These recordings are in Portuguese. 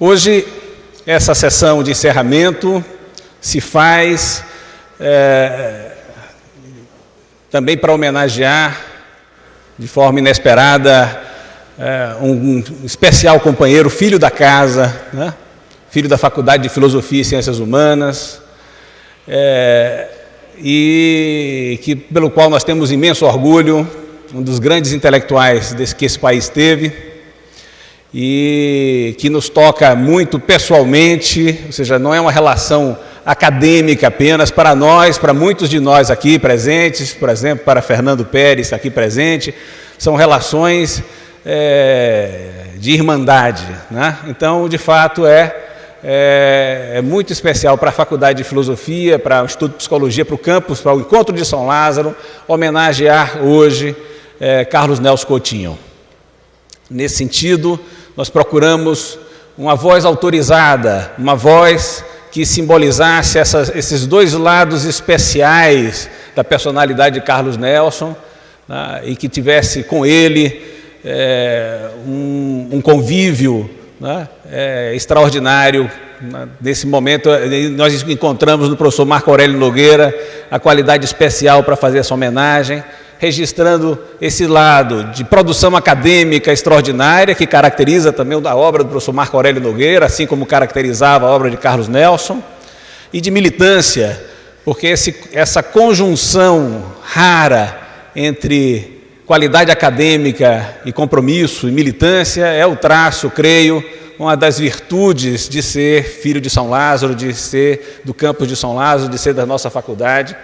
Hoje, essa sessão de encerramento se faz também para homenagear, de forma inesperada, um especial companheiro, filho da casa, né? Filho da Faculdade de Filosofia e Ciências Humanas, pelo qual nós temos imenso orgulho, um dos grandes intelectuais que esse país teve, e que nos toca muito pessoalmente, ou seja, não é uma relação acadêmica apenas para nós, para muitos de nós aqui presentes, por exemplo, para Fernando Pérez, aqui presente, são relações de irmandade, né? Então, de fato, é muito especial para a Faculdade de Filosofia, para o Instituto de Psicologia, para o campus, para o Encontro de São Lázaro, homenagear hoje Carlos Nelson Coutinho. Nesse sentido, nós procuramos uma voz autorizada, uma voz que simbolizasse esses dois lados especiais da personalidade de Carlos Nelson, né, e que tivesse com ele um convívio, né, extraordinário. Nesse momento, nós encontramos no professor Marco Aurélio Nogueira a qualidade especial para fazer essa homenagem, registrando esse lado de produção acadêmica extraordinária, que caracteriza também a obra do professor Marco Aurélio Nogueira, assim como caracterizava a obra de Carlos Nelson, e de militância, porque essa conjunção rara entre qualidade acadêmica e compromisso e militância é o traço, creio, uma das virtudes de ser filho de São Lázaro, de ser do campus de São Lázaro, de ser da nossa faculdade,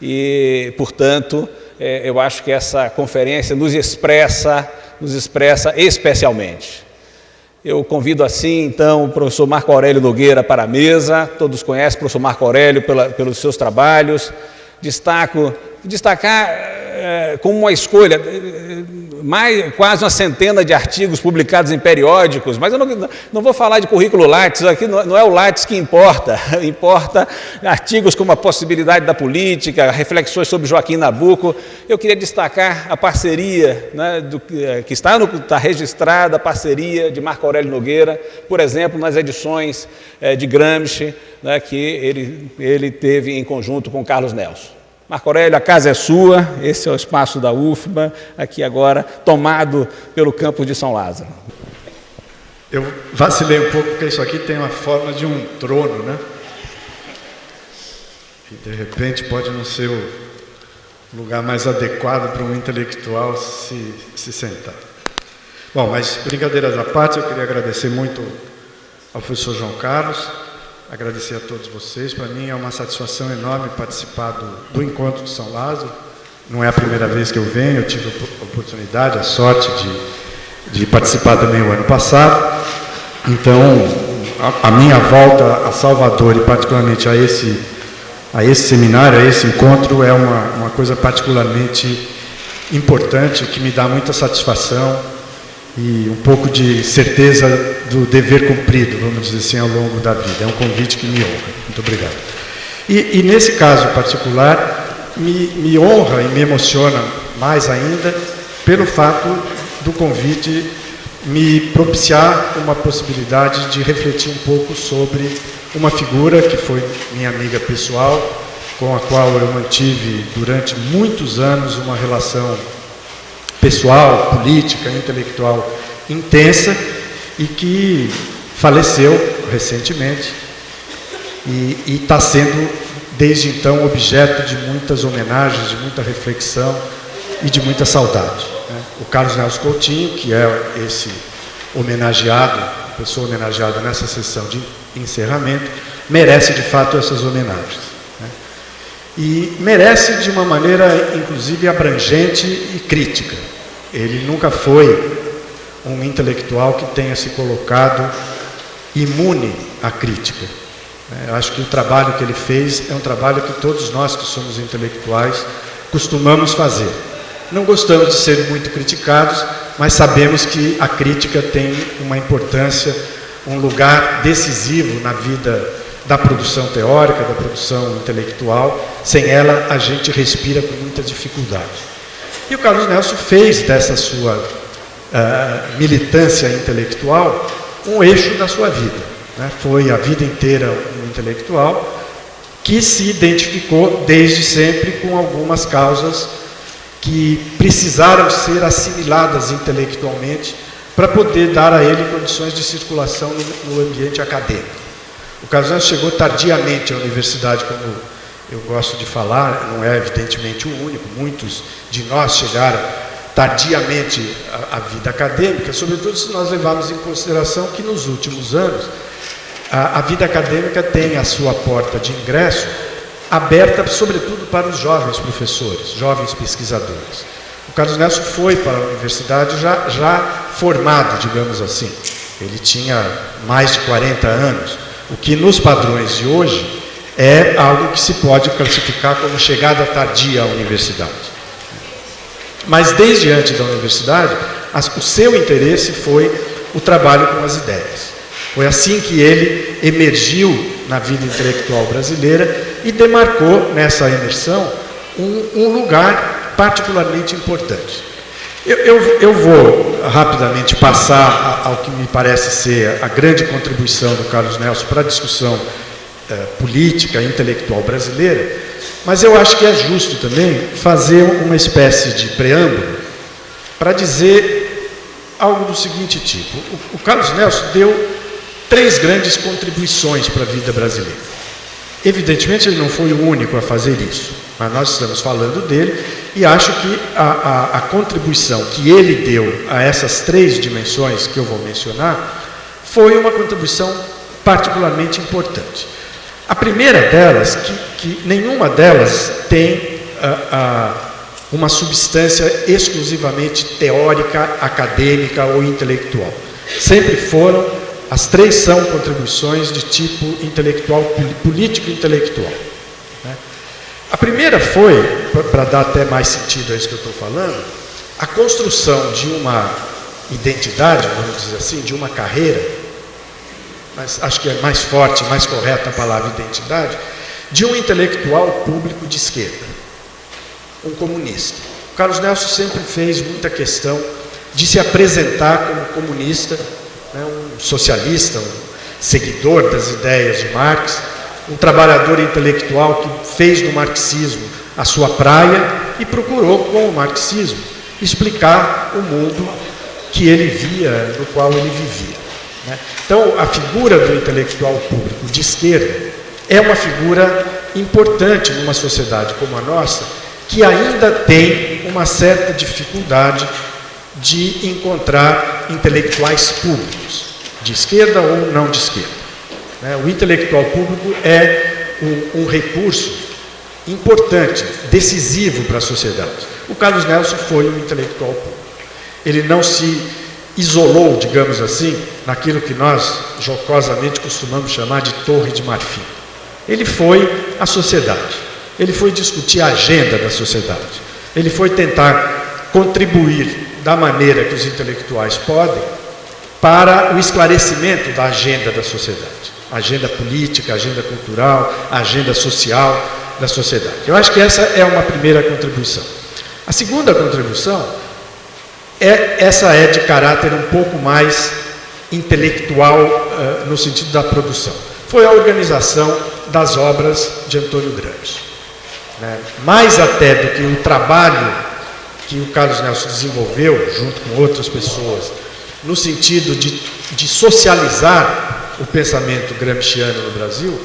e, portanto, eu acho que essa conferência nos expressa especialmente. Eu convido assim, então, o professor Marco Aurélio Nogueira para a mesa. Todos conhecem o professor Marco Aurélio pelos seus trabalhos. Destacar como uma escolha, quase uma centena de artigos publicados em periódicos, mas eu não vou falar de currículo Lattes, aqui não é o Lattes que importa, importa artigos como a possibilidade da política, reflexões sobre Joaquim Nabuco. Eu queria destacar a parceria, né, que está registrada, a parceria de Marco Aurélio Nogueira, por exemplo, nas edições de Gramsci, né, que ele teve em conjunto com Carlos Nelson. Marco Aurélio, a casa é sua, esse é o espaço da UFBA, aqui agora, tomado pelo campus de São Lázaro. Eu vacilei um pouco, porque isso aqui tem uma forma de um trono, né? E, de repente, pode não ser o lugar mais adequado para um intelectual se sentar. Bom, mas, brincadeiras à parte, eu queria agradecer muito ao professor João Carlos, agradecer a todos vocês. Para mim é uma satisfação enorme participar do Encontro de São Lázaro. Não é a primeira vez que eu venho, eu tive a oportunidade, a sorte de participar também o ano passado. Então, a minha volta a Salvador e particularmente a esse seminário, a esse encontro, é uma coisa particularmente importante, que me dá muita satisfação e um pouco de certeza do dever cumprido, vamos dizer assim, ao longo da vida. É um convite que me honra. Muito obrigado. E nesse caso particular, me honra e me emociona mais ainda pelo fato do convite me propiciar uma possibilidade de refletir um pouco sobre uma figura que foi minha amiga pessoal, com a qual eu mantive durante muitos anos uma relação pessoal, política, intelectual intensa, e que faleceu recentemente e está sendo, desde então, objeto de muitas homenagens, de muita reflexão e de muita saudade, né? O Carlos Nelson Coutinho, que é esse homenageado, a pessoa homenageada nessa sessão de encerramento, merece de fato essas homenagens, né? E merece de uma maneira, inclusive, abrangente e crítica. Ele nunca foi um intelectual que tenha se colocado imune à crítica. Eu acho que o trabalho que ele fez é um trabalho que todos nós que somos intelectuais costumamos fazer. Não gostamos de ser muito criticados, mas sabemos que a crítica tem uma importância, um lugar decisivo na vida da produção teórica, da produção intelectual. Sem ela, a gente respira com muita dificuldade. E o Carlos Nelson fez dessa sua militância intelectual um eixo da sua vida, né? Foi a vida inteira um intelectual que se identificou desde sempre com algumas causas que precisaram ser assimiladas intelectualmente para poder dar a ele condições de circulação no ambiente acadêmico. O Carlos Nelson chegou tardiamente à universidade, como eu gosto de falar, não é evidentemente o único, muitos de nós chegaram tardiamente à vida acadêmica, sobretudo se nós levarmos em consideração que nos últimos anos a vida acadêmica tem a sua porta de ingresso aberta sobretudo para os jovens professores, jovens pesquisadores. O Carlos Nelson foi para a universidade já formado, digamos assim. Ele tinha mais de 40 anos, o que nos padrões de hoje é algo que se pode classificar como chegada tardia à universidade. Mas desde antes da universidade, o seu interesse foi o trabalho com as ideias. Foi assim que ele emergiu na vida intelectual brasileira e demarcou nessa imersão um lugar particularmente importante. Eu vou rapidamente passar ao que me parece ser a grande contribuição do Carlos Nelson para a discussão política e intelectual brasileira, mas eu acho que é justo também fazer uma espécie de preâmbulo para dizer algo do seguinte tipo. O Carlos Nelson deu 3 grandes contribuições para a vida brasileira. Evidentemente, ele não foi o único a fazer isso, mas nós estamos falando dele e acho que a contribuição que ele deu a essas 3 dimensões que eu vou mencionar foi uma contribuição particularmente importante. A primeira delas, que nenhuma delas tem uma substância exclusivamente teórica, acadêmica ou intelectual. Sempre foram. As 3 são contribuições de tipo intelectual, político-intelectual. Né? A primeira foi, para dar até mais sentido a isso que eu estou falando, a construção de uma identidade, vamos dizer assim, de uma carreira, mas acho que é mais forte, mais correta a palavra identidade, de um intelectual público de esquerda, um comunista. O Carlos Nelson sempre fez muita questão de se apresentar como comunista, um socialista, um seguidor das ideias de Marx, um trabalhador intelectual que fez do marxismo a sua praia e procurou, com o marxismo, explicar o mundo que ele via, no qual ele vivia. Então, a figura do intelectual público de esquerda é uma figura importante numa sociedade como a nossa, que ainda tem uma certa dificuldade de encontrar intelectuais públicos, de esquerda ou não de esquerda. O intelectual público é um recurso importante, decisivo para a sociedade. O Carlos Nelson foi um intelectual público. Ele não se isolou, digamos assim, naquilo que nós jocosamente costumamos chamar de Torre de Marfim. Ele foi à sociedade, ele foi discutir a agenda da sociedade, ele foi tentar contribuir da maneira que os intelectuais podem para o esclarecimento da agenda da sociedade, a agenda política, a agenda cultural, a agenda social da sociedade. Eu acho que essa é uma primeira contribuição. A segunda contribuição essa é de caráter um pouco mais intelectual no sentido da produção. Foi a organização das obras de Antônio Gramsci. Mais até do que o trabalho que o Carlos Nelson desenvolveu, junto com outras pessoas, no sentido de socializar o pensamento gramsciano no Brasil,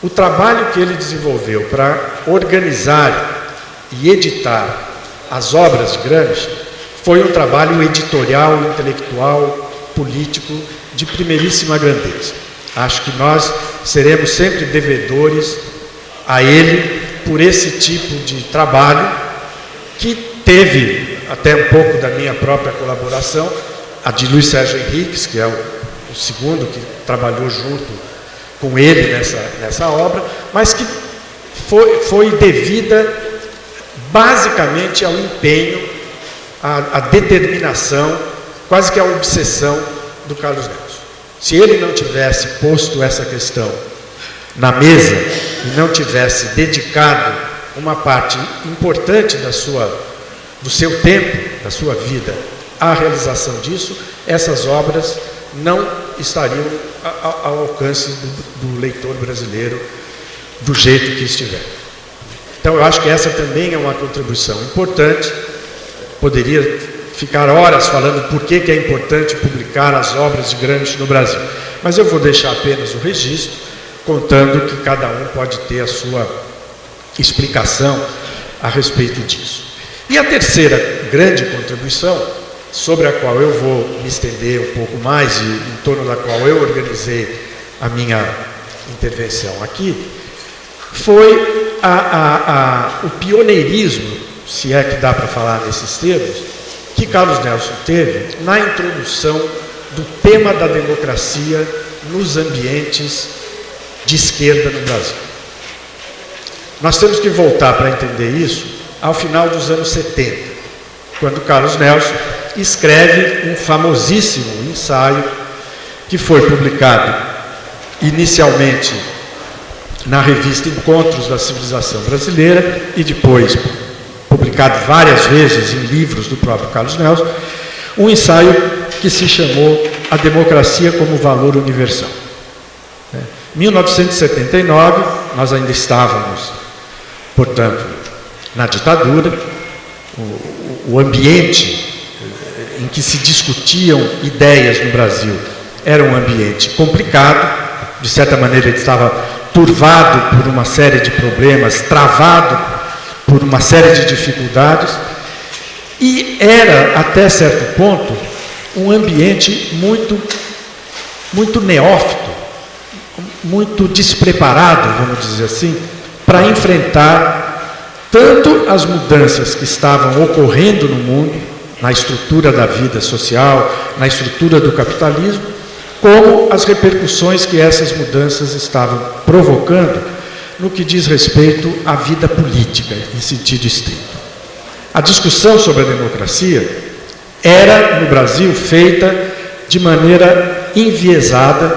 o trabalho que ele desenvolveu para organizar e editar as obras de Gramsci foi um trabalho editorial, intelectual, político de primeiríssima grandeza. Acho que nós seremos sempre devedores a ele por esse tipo de trabalho que teve até um pouco da minha própria colaboração, a de Luiz Sérgio Henriques, que é o segundo que trabalhou junto com ele nessa obra, mas que foi devida basicamente ao empenho, à determinação, quase que à obsessão do Carlos Nelson. Se ele não tivesse posto essa questão na mesa e não tivesse dedicado uma parte importante do seu tempo, da sua vida, à realização disso, essas obras não estariam ao alcance do leitor brasileiro do jeito que estiver. Então, eu acho que essa também é uma contribuição importante. Poderia ficar horas falando por que é importante publicar as obras de Gramsci no Brasil, mas eu vou deixar apenas o registro, contando que cada um pode ter a sua explicação a respeito disso. E a terceira grande contribuição, sobre a qual eu vou me estender um pouco mais e em torno da qual eu organizei a minha intervenção aqui, foi o pioneirismo, se é que dá para falar nesses termos, que Carlos Nelson teve na introdução do tema da democracia nos ambientes de esquerda no Brasil. Nós temos que voltar para entender isso ao final dos anos 70, quando Carlos Nelson escreve um famosíssimo ensaio que foi publicado inicialmente na revista Encontros da Civilização Brasileira e depois publicado várias vezes em livros do próprio Carlos Nelson, um ensaio que se chamou A Democracia como Valor Universal. Em 1979, nós ainda estávamos, portanto, na ditadura, o ambiente em que se discutiam ideias no Brasil era um ambiente complicado, de certa maneira ele estava turvado por uma série de problemas, travado por uma série de dificuldades, e era, até certo ponto, um ambiente muito neófito, muito despreparado, vamos dizer assim, para enfrentar tanto as mudanças que estavam ocorrendo no mundo, na estrutura da vida social, na estrutura do capitalismo, como as repercussões que essas mudanças estavam provocando no que diz respeito à vida política, em sentido estrito. A discussão sobre a democracia era, no Brasil, feita de maneira enviesada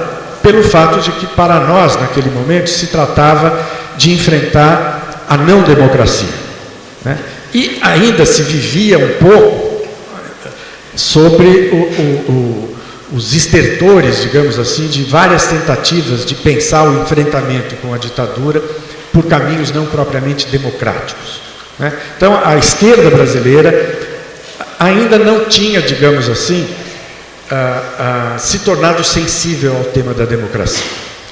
pelo fato de que, para nós, naquele momento, se tratava de enfrentar a não-democracia, né? E ainda se vivia um pouco sobre os estertores, digamos assim, de várias tentativas de pensar o enfrentamento com a ditadura por caminhos não propriamente democráticos, né? Então, a esquerda brasileira ainda não tinha, digamos assim, se tornado sensível ao tema da democracia.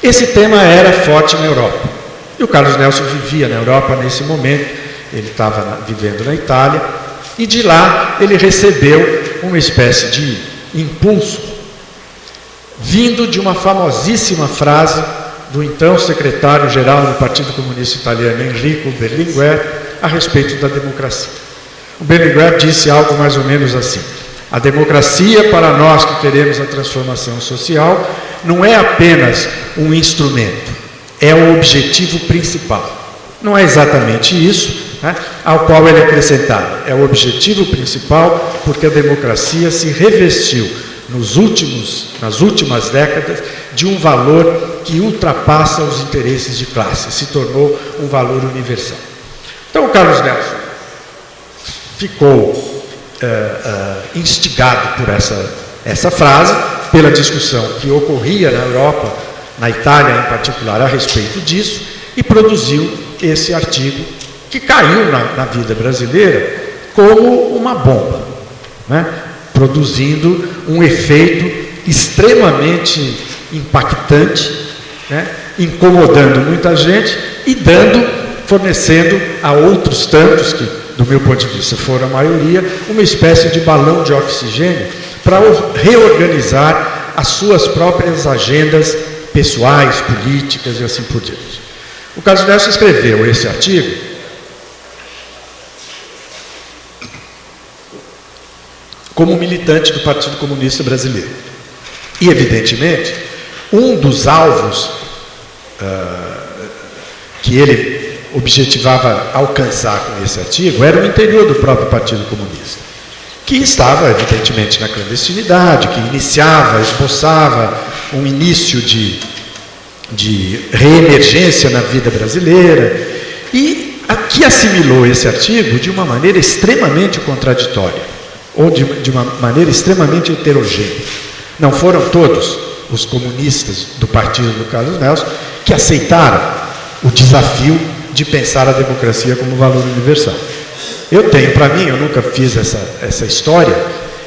Esse tema era forte na Europa. E o Carlos Nelson vivia na Europa nesse momento, ele estava vivendo na Itália, e de lá ele recebeu uma espécie de impulso, vindo de uma famosíssima frase do então secretário-geral do Partido Comunista Italiano, Enrico Berlinguer, a respeito da democracia. O Berlinguer disse algo mais ou menos assim: a democracia, para nós que queremos a transformação social, não é apenas um instrumento, é o objetivo principal. Não é exatamente isso, né, ao qual ele acrescentava. É o objetivo principal porque a democracia se revestiu nas últimas décadas de um valor que ultrapassa os interesses de classe, se tornou um valor universal. Então, o Carlos Nelson ficou instigado por essa frase, pela discussão que ocorria na Europa, na Itália em particular, a respeito disso, e produziu esse artigo que caiu na vida brasileira como uma bomba, né? Produzindo um efeito extremamente impactante, né? Incomodando muita gente e fornecendo a outros tantos, que do meu ponto de vista foram a maioria, uma espécie de balão de oxigênio para reorganizar as suas próprias agendas pessoais, políticas e assim por diante. O Carlos Nelson escreveu esse artigo como militante do Partido Comunista Brasileiro. E, evidentemente, um dos alvos que ele objetivava alcançar com esse artigo era o interior do próprio Partido Comunista, que estava, evidentemente, na clandestinidade, que esboçava um início de reemergência na vida brasileira, e que assimilou esse artigo de uma maneira extremamente contraditória, ou de uma maneira extremamente heterogênea. não foram todos os comunistas do partido do Carlos Nelson que aceitaram o desafio de pensar a democracia como valor universal. Eu tenho para mim, eu nunca fiz essa história,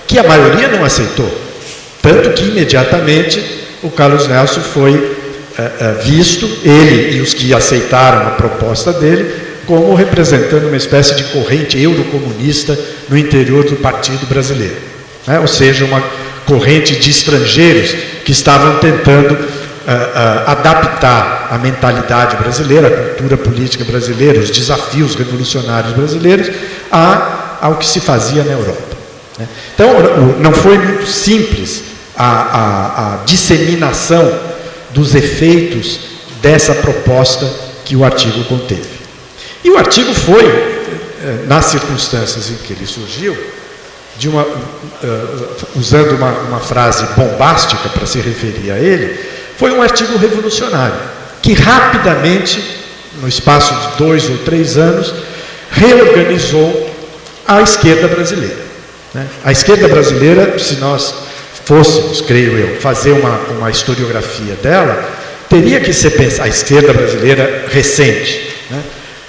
que a maioria não aceitou. Tanto que imediatamente o Carlos Nelson foi visto, ele e os que aceitaram a proposta dele, como representando uma espécie de corrente eurocomunista no interior do Partido Brasileiro. Ou seja, uma corrente de estrangeiros que estavam tentando adaptar a mentalidade brasileira, a cultura política brasileira, os desafios revolucionários brasileiros ao que se fazia na Europa. Então, não foi muito simples a disseminação dos efeitos dessa proposta que o artigo conteve. E o artigo foi, nas circunstâncias em que ele surgiu, usando uma frase bombástica para se referir a ele, foi um artigo revolucionário, que rapidamente, no espaço de 2 ou 3 anos, reorganizou a esquerda brasileira. A esquerda brasileira, se nós fôssemos, creio eu, fazer uma historiografia dela, teria que ser pensada, a esquerda brasileira recente,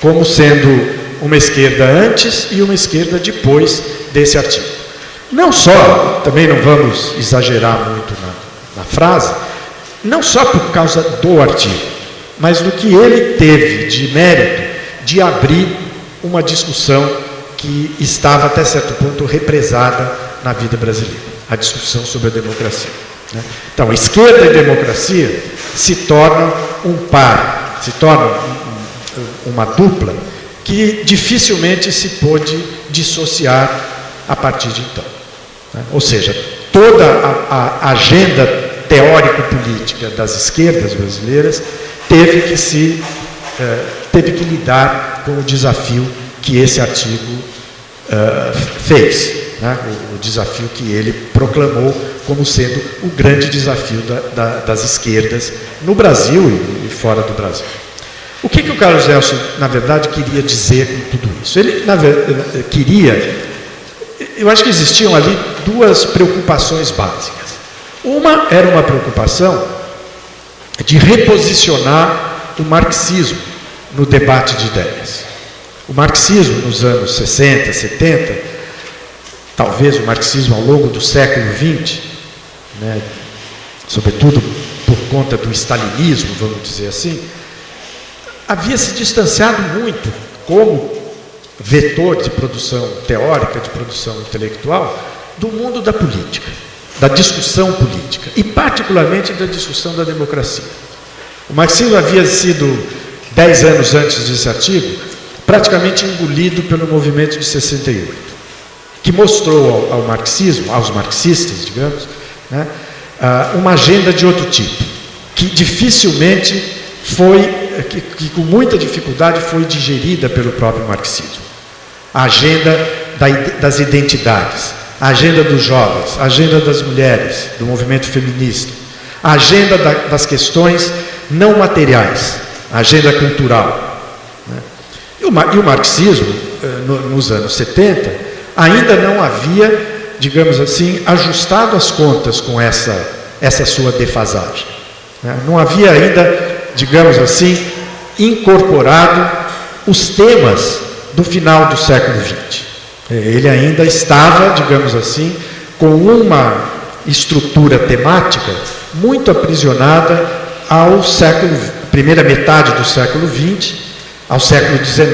como sendo uma esquerda antes e uma esquerda depois desse artigo. Não só, também não vamos exagerar muito na frase, não só por causa do artigo, mas do que ele teve de mérito de abrir uma discussão que estava até certo ponto represada na vida brasileira, a discussão sobre a democracia. Então, esquerda e democracia se tornam um par, se tornam uma dupla que dificilmente se pôde dissociar a partir de então. Ou seja, toda a agenda teórico-política das esquerdas brasileiras teve que lidar com o desafio que esse artigo fez, o desafio que ele proclamou como sendo o grande desafio das esquerdas no Brasil e fora do Brasil. O que o Carlos Nelson, na verdade, queria dizer com tudo isso? Ele, na verdade, eu acho que existiam ali 2 preocupações básicas. Uma era uma preocupação de reposicionar o marxismo no debate de ideias. O marxismo nos anos 60, 70, talvez o marxismo ao longo do século XX, sobretudo por conta do stalinismo, vamos dizer assim, havia se distanciado muito como vetor de produção teórica, de produção intelectual, do mundo da política, da discussão política, e particularmente da discussão da democracia. O marxismo havia sido, 10 anos antes desse artigo, praticamente engolido pelo movimento de 68, que mostrou ao marxismo, aos marxistas, digamos, uma agenda de outro tipo, que dificilmente que com muita dificuldade foi digerida pelo próprio marxismo. A agenda das identidades, a agenda dos jovens, a agenda das mulheres, do movimento feminista, a agenda das questões não materiais, a agenda cultural. E o marxismo, nos anos 70, ainda não havia, digamos assim, ajustado as contas com essa sua defasagem. Não havia ainda, digamos assim, incorporado os temas do final do século XX. Ele ainda estava, digamos assim, com uma estrutura temática muito aprisionada ao primeira metade do século XX, ao século XIX,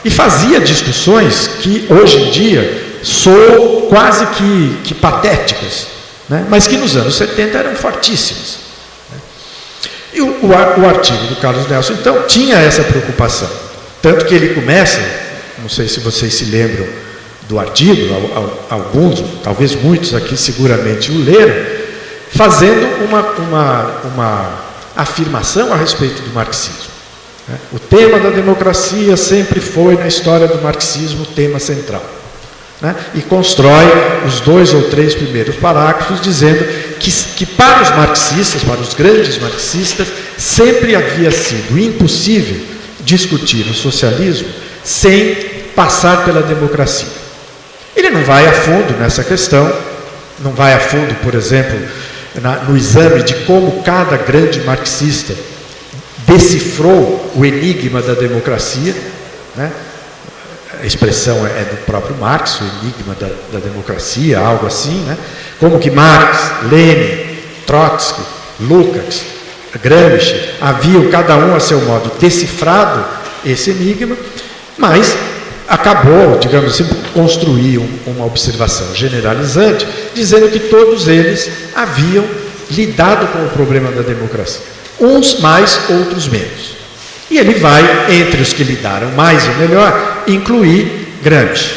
e fazia discussões que hoje em dia soam quase que patéticas, mas que nos anos 70 eram fortíssimas. E o artigo do Carlos Nelson, então, tinha essa preocupação. Tanto que ele começa, não sei se vocês se lembram do artigo, alguns, talvez muitos aqui seguramente o leram, fazendo uma afirmação a respeito do marxismo. O tema da democracia sempre foi, na história do marxismo, o tema central. E constrói os 2 ou 3 primeiros parágrafos dizendo que para os marxistas, para os grandes marxistas, sempre havia sido impossível discutir o socialismo sem passar pela democracia. Ele não vai a fundo nessa questão, não vai a fundo, por exemplo, no exame de como cada grande marxista decifrou o enigma da democracia, né? A expressão é do próprio Marx, o enigma da democracia, algo assim, né? Como que Marx, Lenin, Trotsky, Lukács, Gramsci haviam cada um a seu modo decifrado esse enigma, mas acabou, digamos assim, construir uma observação generalizante, dizendo que todos eles haviam lidado com o problema da democracia, uns mais, outros menos. E ele vai, entre os que lidaram mais e melhor, incluir Gramsci,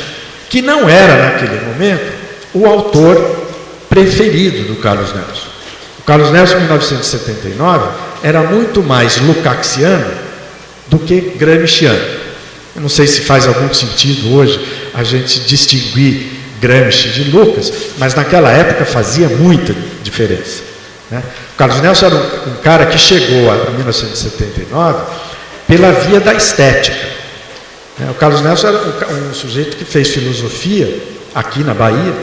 que não era, naquele momento, o autor preferido do Carlos Nelson. O Carlos Nelson, em 1979, era muito mais lukácsiano do que gramsciano. Eu não sei se faz algum sentido hoje a gente distinguir Gramsci de Lucas, mas naquela época fazia muita diferença, né? O Carlos Nelson era um cara que chegou a 1979 pela via da estética, né? O Carlos Nelson era um sujeito que fez filosofia aqui na Bahia,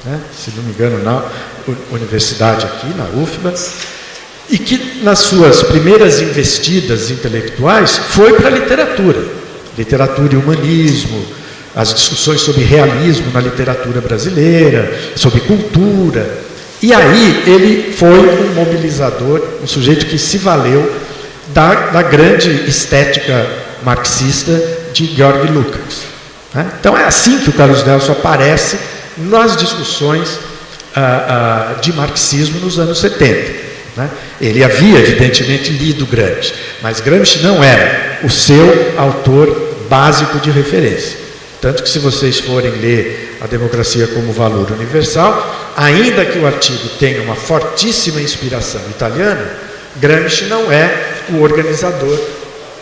né? Se não me engano, na universidade aqui, na UFBA, e que nas suas primeiras investidas intelectuais foi para a literatura e humanismo, as discussões sobre realismo na literatura brasileira, sobre cultura. E aí ele foi um mobilizador, um sujeito que se valeu da grande estética marxista de Georg Lukács, né? Então é assim que o Carlos Nelson aparece nas discussões de marxismo nos anos 70, né? Ele havia, evidentemente, lido Gramsci, mas Gramsci não era o seu autor básico de referência. Tanto que, se vocês forem ler A Democracia como Valor Universal, ainda que o artigo tenha uma fortíssima inspiração italiana, Gramsci não é o organizador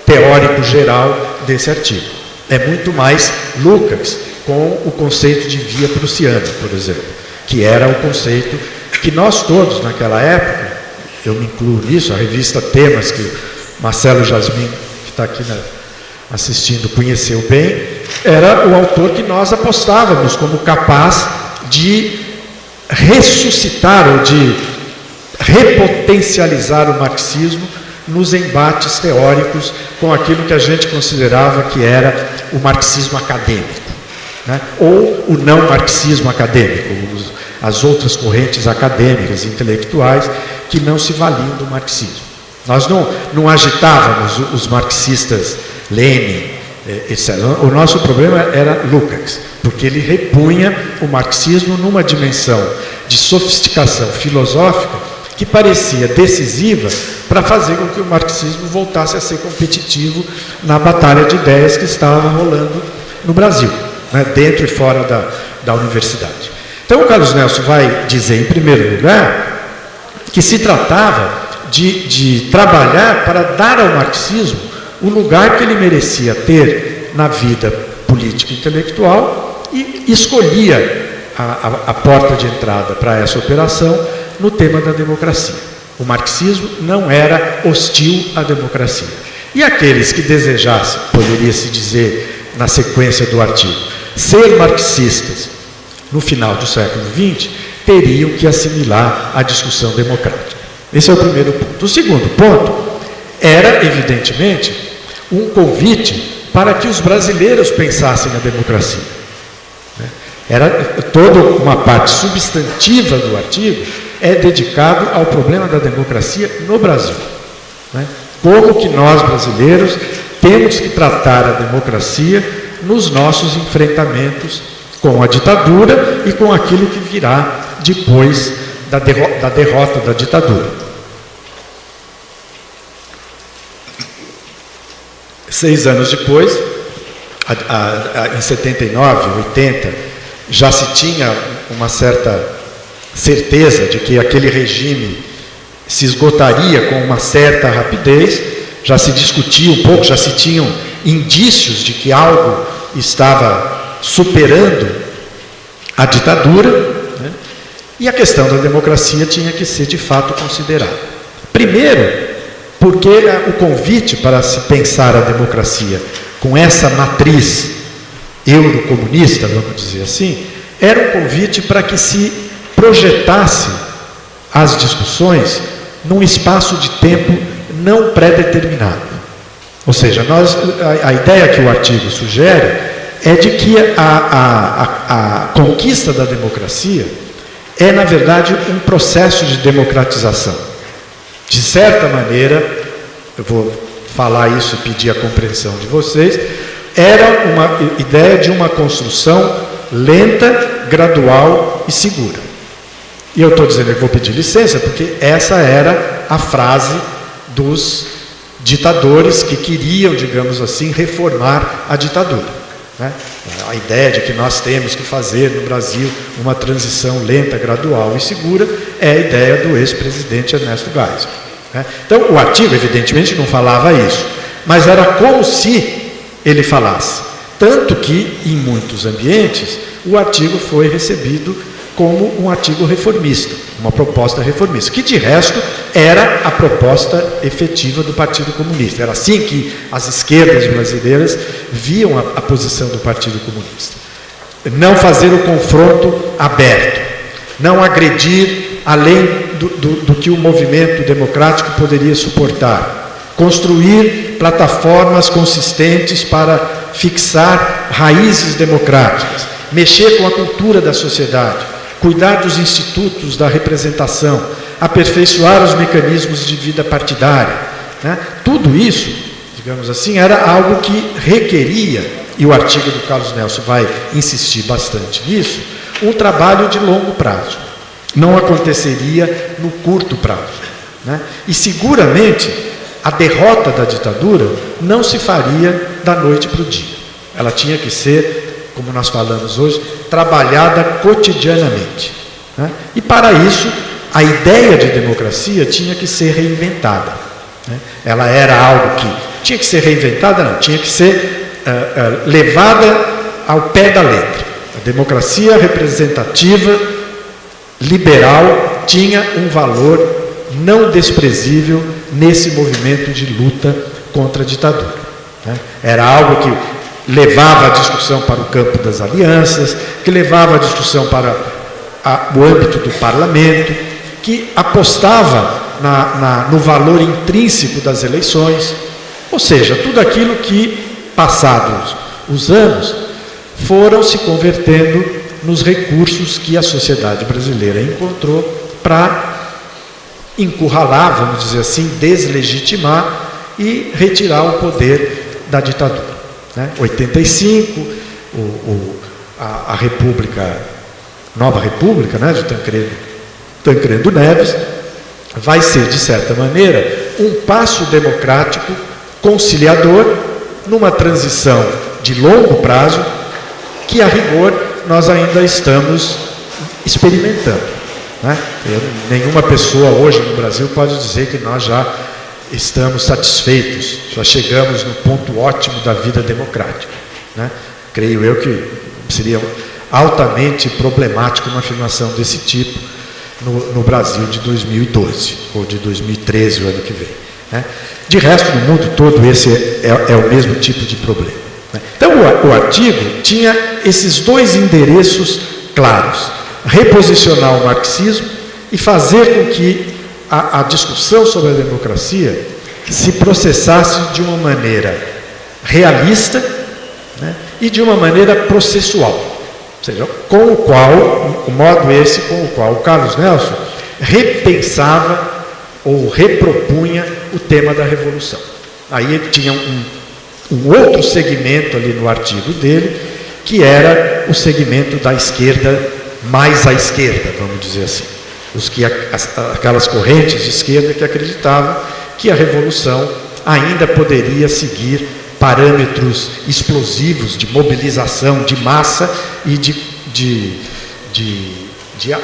teórico geral desse artigo. É muito mais Lukács, com o conceito de via prussiana, por exemplo, que era o conceito que nós todos, naquela época, eu me incluo nisso, a revista Temas, que Marcelo Jasmin, que está aqui assistindo, conheceu bem, era o autor que nós apostávamos como capaz de ressuscitar ou de repotencializar o marxismo nos embates teóricos com aquilo que a gente considerava que era o marxismo acadêmico, né? Ou o não marxismo acadêmico, as outras correntes acadêmicas e intelectuais que não se valiam do marxismo. Nós não agitávamos os marxistas Lenin, etc. O nosso problema era Lukács, porque ele repunha o marxismo numa dimensão de sofisticação filosófica que parecia decisiva para fazer com que o marxismo voltasse a ser competitivo na batalha de ideias que estava rolando no Brasil, né, dentro e fora da universidade. Então o Carlos Nelson vai dizer, em primeiro lugar, que se tratava de trabalhar para dar ao marxismo o lugar que ele merecia ter na vida política e intelectual, e escolhia a porta de entrada para essa operação no tema da democracia. O marxismo não era hostil à democracia. E aqueles que desejassem, poderia-se dizer, na sequência do artigo, ser marxistas no final do século XX, teriam que assimilar a discussão democrática. Esse é o primeiro ponto. O segundo ponto era, evidentemente, um convite para que os brasileiros pensassem a democracia. Era toda uma parte substantiva do artigo é dedicado ao problema da democracia no Brasil, né? Como que nós, brasileiros, temos que tratar a democracia nos nossos enfrentamentos com a ditadura e com aquilo que virá depois da derrota da ditadura. 6 anos depois, em 79, 80, já se tinha uma certa certeza de que aquele regime se esgotaria com uma certa rapidez, já se discutia um pouco, já se tinham indícios de que algo estava superando a ditadura, né? E a questão da democracia tinha que ser de fato considerada. Primeiro, porque o convite para se pensar a democracia com essa matriz eurocomunista, vamos dizer assim, era um convite para que se projetasse as discussões num espaço de tempo não pré-determinado. Ou seja, a ideia que o artigo sugere é de que a conquista da democracia é, na verdade, um processo de democratização. De certa maneira, eu vou falar isso e pedir a compreensão de vocês, era uma ideia de uma construção lenta, gradual e segura. E eu estou dizendo que vou pedir licença, porque essa era a frase dos ditadores que queriam, digamos assim, reformar a ditadura, né? A ideia de que nós temos que fazer no Brasil uma transição lenta, gradual e segura é a ideia do ex-presidente Ernesto Geisel, né? Então, o artigo, evidentemente, não falava isso, mas era como se ele falasse. Tanto que, em muitos ambientes, o artigo foi recebido como um artigo reformista, uma proposta reformista, que de resto era a proposta efetiva do Partido Comunista. Era assim que as esquerdas brasileiras viam a posição do Partido Comunista. Não fazer o confronto aberto, não agredir além do que o movimento democrático poderia suportar, construir plataformas consistentes para fixar raízes democráticas, mexer com a cultura da sociedade, cuidar dos institutos da representação, aperfeiçoar os mecanismos de vida partidária, né? Tudo isso, digamos assim, era algo que requeria, e o artigo do Carlos Nelson vai insistir bastante nisso, um trabalho de longo prazo. Não aconteceria no curto prazo, né? E seguramente a derrota da ditadura não se faria da noite para o dia. Ela tinha que ser, como nós falamos hoje, trabalhada cotidianamente, né? E para isso, a ideia de democracia tinha que ser reinventada, né? Ela era algo que tinha que ser reinventada, não, tinha que ser levada ao pé da letra. A democracia representativa, liberal, tinha um valor não desprezível nesse movimento de luta contra a ditadura, né? Era algo que levava a discussão para o campo das alianças, que levava a discussão para o âmbito do parlamento, que apostava no valor intrínseco das eleições, ou seja, tudo aquilo que, passados os anos, foram se convertendo nos recursos que a sociedade brasileira encontrou para encurralar, vamos dizer assim, deslegitimar e retirar o poder da ditadura. 85, a República, Nova República, né, de Tancredo Neves, vai ser, de certa maneira, um passo democrático conciliador numa transição de longo prazo que, a rigor, nós ainda estamos experimentando, né? Nenhuma pessoa hoje no Brasil pode dizer que nós já estamos satisfeitos, já chegamos no ponto ótimo da vida democrática, né? Creio eu que seria altamente problemático uma afirmação desse tipo no Brasil de 2012 ou de 2013, o ano que vem, né? De resto, no mundo todo, esse é o mesmo tipo de problema, né? Então, o artigo tinha esses dois endereços claros: reposicionar o marxismo e fazer com que a discussão sobre a democracia se processasse de uma maneira realista, né, e de uma maneira processual, ou seja, com o qual, o modo esse com o qual o Carlos Nelson repensava ou repropunha o tema da revolução. Aí ele tinha um outro segmento ali no artigo dele, que era o segmento da esquerda mais à esquerda, vamos dizer assim. Aquelas correntes de esquerda que acreditavam que a revolução ainda poderia seguir parâmetros explosivos de mobilização de massa e de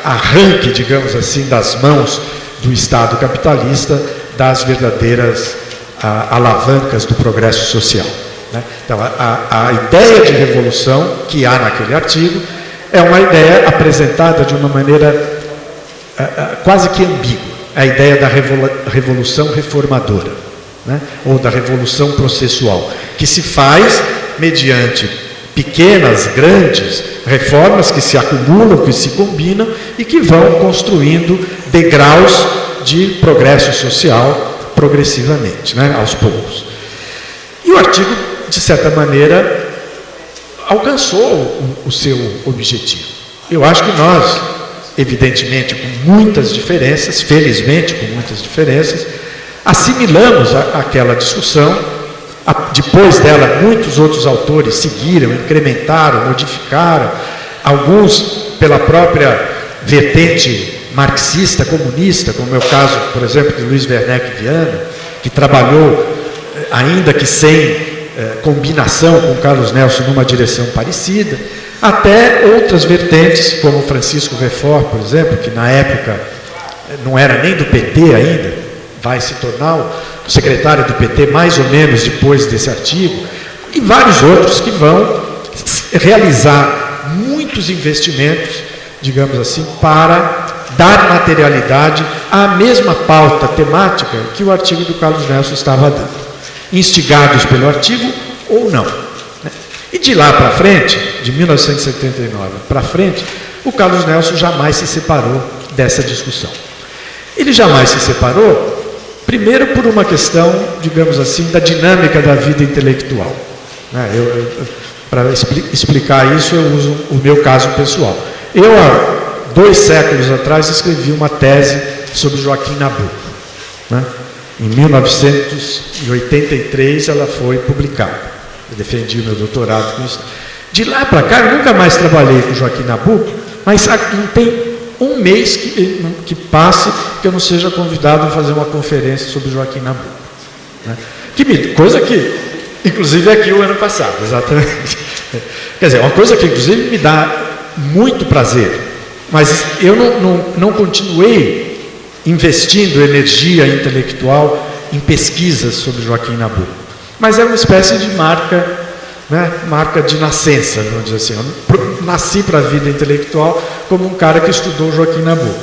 arranque, digamos assim, das mãos do Estado capitalista das verdadeiras alavancas do progresso social, né? Então, a ideia de revolução que há naquele artigo é uma ideia apresentada de uma maneira quase que ambígua, a ideia da revolução reformadora, né? Ou da revolução processual, que se faz mediante pequenas, grandes reformas que se acumulam, que se combinam e que vão construindo degraus de progresso social progressivamente, né, aos poucos. E o artigo, de certa maneira, alcançou o seu objetivo. Eu acho que nós, evidentemente, com muitas diferenças, felizmente com muitas diferenças, assimilamos aquela discussão. Depois dela, muitos outros autores seguiram, incrementaram, modificaram, alguns pela própria vertente marxista, comunista, como é o caso, por exemplo, de Luiz Werneck Viana, que trabalhou, ainda que sem combinação com Carlos Nelson numa direção parecida, até outras vertentes, como Francisco Verfort, por exemplo, que na época não era nem do PT ainda, vai se tornar o secretário do PT mais ou menos depois desse artigo, e vários outros que vão realizar muitos investimentos, digamos assim, para dar materialidade à mesma pauta temática que o artigo do Carlos Nelson estava dando, instigados pelo artigo ou não. E de lá para frente, de 1979 para frente, o Carlos Nelson jamais se separou dessa discussão. Ele jamais se separou, primeiro por uma questão, digamos assim, da dinâmica da vida intelectual. Para explicar isso, eu uso o meu caso pessoal. Eu, há 2 séculos atrás, escrevi uma tese sobre Joaquim Nabuco. Em 1983 ela foi publicada. Eu defendi o meu doutorado com isso. De lá para cá, eu nunca mais trabalhei com Joaquim Nabuco, mas não tem um mês que passe que eu não seja convidado a fazer uma conferência sobre Joaquim Nabuco. Coisa que, inclusive, aqui o ano passado, exatamente. Quer dizer, uma coisa que, inclusive, me dá muito prazer, mas eu não continuei investindo energia intelectual em pesquisas sobre Joaquim Nabuco. Mas é uma espécie de marca, marca de nascença, vamos dizer assim. Eu nasci para a vida intelectual como um cara que estudou Joaquim Nabuco.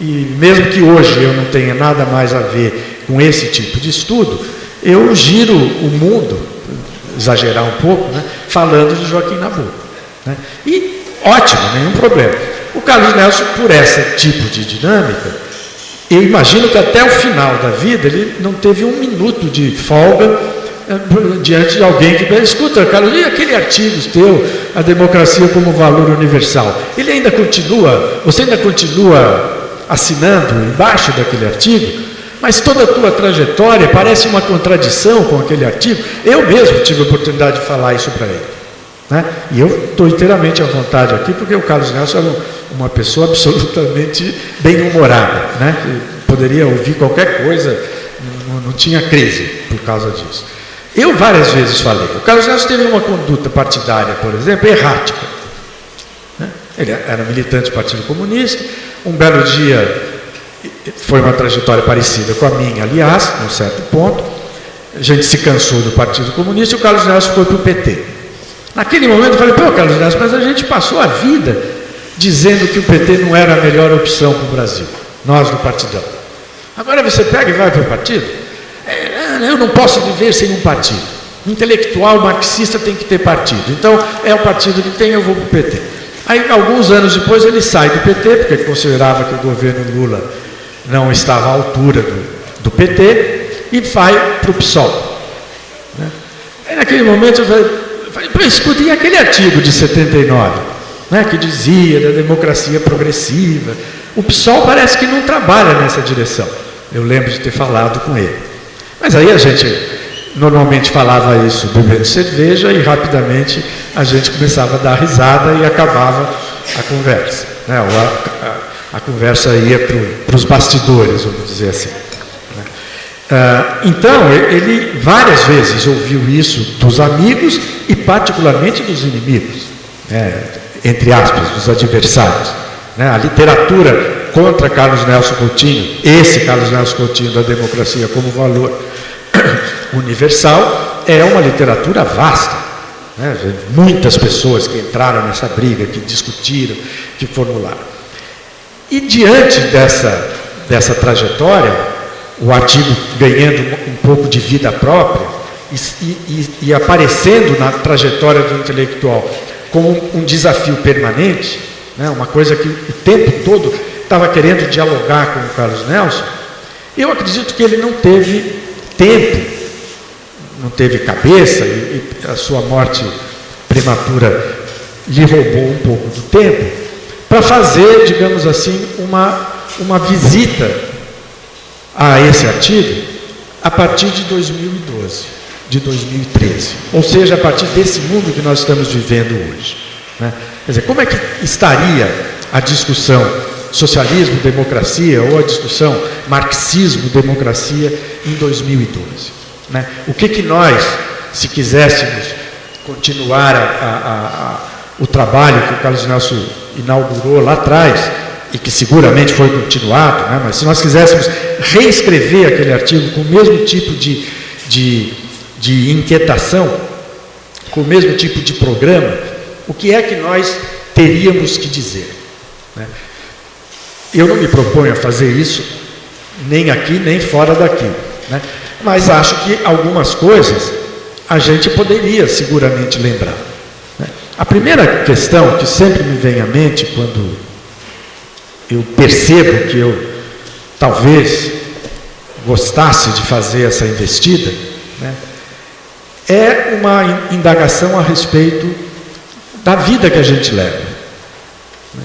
E mesmo que hoje eu não tenha nada mais a ver com esse tipo de estudo, eu giro o mundo, exagerar um pouco, falando de Joaquim Nabuco. E ótimo, nenhum problema. O Carlos Nelson, por esse tipo de dinâmica, eu imagino que até o final da vida ele não teve um minuto de folga diante de alguém que escuta, Carlos, e aquele artigo teu, a democracia como valor universal, ele ainda continua, você ainda continua assinando embaixo daquele artigo, mas toda a tua trajetória parece uma contradição com aquele artigo. Eu mesmo tive a oportunidade de falar isso para ele. E eu estou inteiramente à vontade aqui, porque o Carlos Nelson era uma pessoa absolutamente bem-humorada, que poderia ouvir qualquer coisa, não tinha crise por causa disso. Eu várias vezes falei, o Carlos Nelson teve uma conduta partidária, por exemplo, errática. Ele era militante do Partido Comunista, um belo dia, foi uma trajetória parecida com a minha, aliás, num certo ponto, a gente se cansou do Partido Comunista e o Carlos Nelson foi para o PT. Naquele momento eu falei, Carlos Nelson, mas a gente passou a vida dizendo que o PT não era a melhor opção para o Brasil, nós do Partidão. Agora você pega e vai para o partido? Eu não posso viver sem um partido. Intelectual marxista tem que ter partido. Então, é o partido que tem, eu vou para o PT. Aí, alguns anos depois, ele sai do PT, porque ele considerava que o governo Lula não estava à altura do PT, e vai para o PSOL. Aí, naquele momento, eu falei, escuta, e aquele artigo de 79, que dizia da democracia progressiva? O PSOL parece que não trabalha nessa direção. Eu lembro de ter falado com ele. Mas aí a gente normalmente falava isso bebendo cerveja e rapidamente a gente começava a dar risada e acabava a conversa. A conversa ia para os bastidores, vamos dizer assim. Então, ele várias vezes ouviu isso dos amigos e particularmente dos inimigos, entre aspas, dos adversários. A literatura contra Carlos Nelson Coutinho, esse Carlos Nelson Coutinho da democracia como valor universal, é uma literatura vasta. Muitas pessoas que entraram nessa briga, que discutiram, que formularam. E diante dessa trajetória, o artigo ganhando um pouco de vida própria e aparecendo na trajetória do intelectual como um desafio permanente, né, uma coisa que o tempo todo estava querendo dialogar com o Carlos Nelson, eu acredito que ele não teve tempo, não teve cabeça, e a sua morte prematura lhe roubou um pouco do tempo, para fazer, digamos assim, uma visita a esse artigo a partir de 2012, de 2013. Ou seja, a partir desse mundo que nós estamos vivendo hoje, né? Quer dizer, como é que estaria a discussão socialismo-democracia ou a discussão marxismo-democracia em 2012? Né? O que nós, se quiséssemos continuar o trabalho que o Carlos Nelson inaugurou lá atrás, e que seguramente foi continuado, né? Mas se nós quiséssemos reescrever aquele artigo com o mesmo tipo de inquietação, com o mesmo tipo de programa, o que é que nós teríamos que dizer? Né? Eu não me proponho a fazer isso, nem aqui, nem fora daqui, né? Mas acho que algumas coisas a gente poderia seguramente lembrar, né? A primeira questão que sempre me vem à mente quando eu percebo que eu talvez gostasse de fazer essa investida, né, é uma indagação a respeito da vida que a gente leva. Né?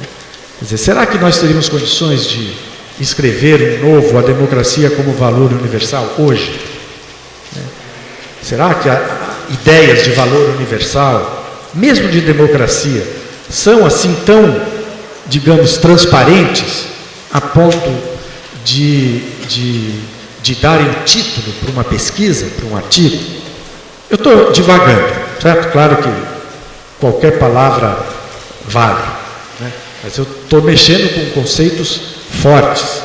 Quer dizer, será que nós teríamos condições de escrever um novo A Democracia como Valor Universal hoje? Né? Será que ideias de valor universal, mesmo de democracia, são assim tão, digamos, transparentes a ponto de darem um título para uma pesquisa, para um artigo? Eu estou divagando, certo? Claro que qualquer palavra vale, né? Mas eu estou mexendo com conceitos fortes,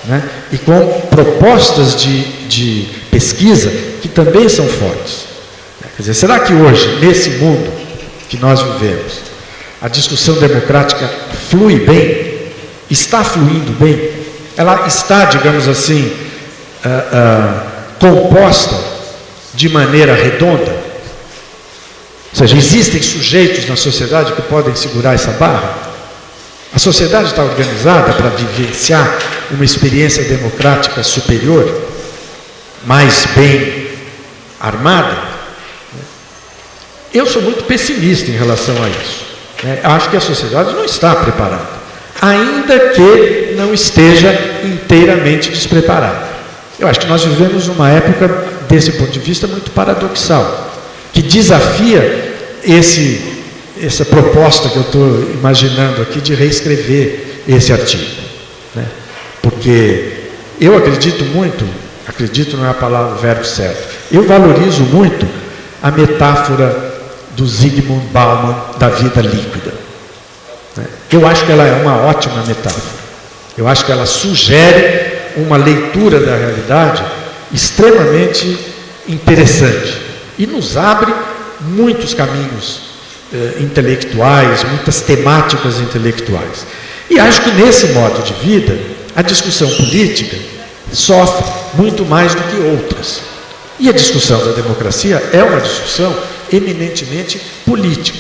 né? E com propostas de pesquisa que também são fortes. Quer dizer, será que hoje, nesse mundo que nós vivemos, a discussão democrática flui bem? Está fluindo bem? Ela está, digamos assim, composta de maneira redonda? Ou seja, existem sujeitos na sociedade que podem segurar essa barra? A sociedade está organizada para vivenciar uma experiência democrática superior, mais bem armada? Eu sou muito pessimista em relação a isso. Acho que a sociedade não está preparada, ainda que não esteja inteiramente despreparada. Eu acho que nós vivemos uma época, desse ponto de vista, muito paradoxal, que desafia essa proposta que eu estou imaginando aqui de reescrever esse artigo, né? Porque eu acredito muito, acredito não é a palavra, o verbo certo, eu valorizo muito a metáfora do Zygmunt Bauman da vida líquida. Eu acho que ela é uma ótima metáfora. Eu acho que ela sugere uma leitura da realidade extremamente interessante e nos abre muitos caminhos intelectuais, muitas temáticas intelectuais. E acho que nesse modo de vida, a discussão política sofre muito mais do que outras. E a discussão da democracia é uma discussão eminentemente política.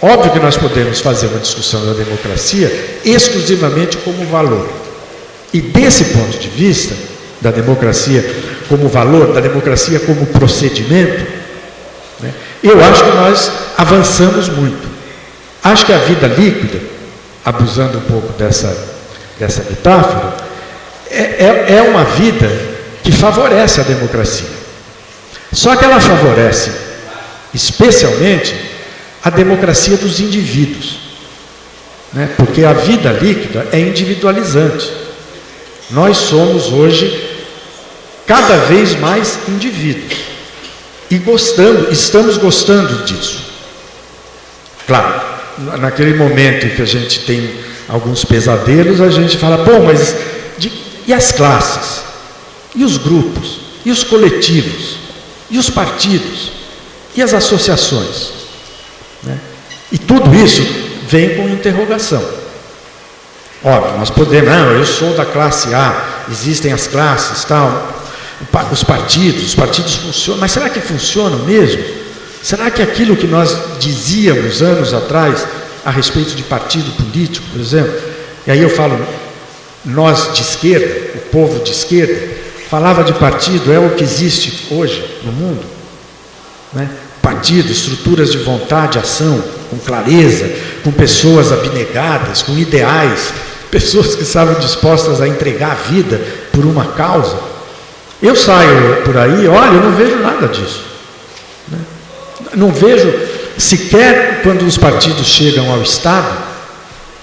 Óbvio que nós podemos fazer uma discussão da democracia exclusivamente como valor. E desse ponto de vista, da democracia como valor, da democracia como procedimento, né, eu acho que nós avançamos muito. Acho que a vida líquida, abusando um pouco dessa metáfora, é uma vida que favorece a democracia. Só que ela favorece especialmente a democracia dos indivíduos, né? Porque a vida líquida é individualizante. Nós somos hoje cada vez mais indivíduos e estamos gostando disso. Claro, naquele momento que a gente tem alguns pesadelos, a gente fala, bom, mas e as classes? E os grupos? E os coletivos? E os partidos? E as associações? Né? E tudo isso vem com interrogação. Óbvio, nós podemos, não, eu sou da classe A, existem as classes, tal, os partidos funcionam, mas será que funcionam mesmo? Será que aquilo que nós dizíamos anos atrás a respeito de partido político, por exemplo, e aí eu falo, nós de esquerda, o povo de esquerda, falava de partido, é o que existe hoje no mundo, né? Partido, estruturas de vontade, ação, com clareza, com pessoas abnegadas, com ideais, pessoas que estavam dispostas a entregar a vida por uma causa. Eu saio por aí, olha, eu não vejo nada disso, né? Não vejo sequer quando os partidos chegam ao Estado,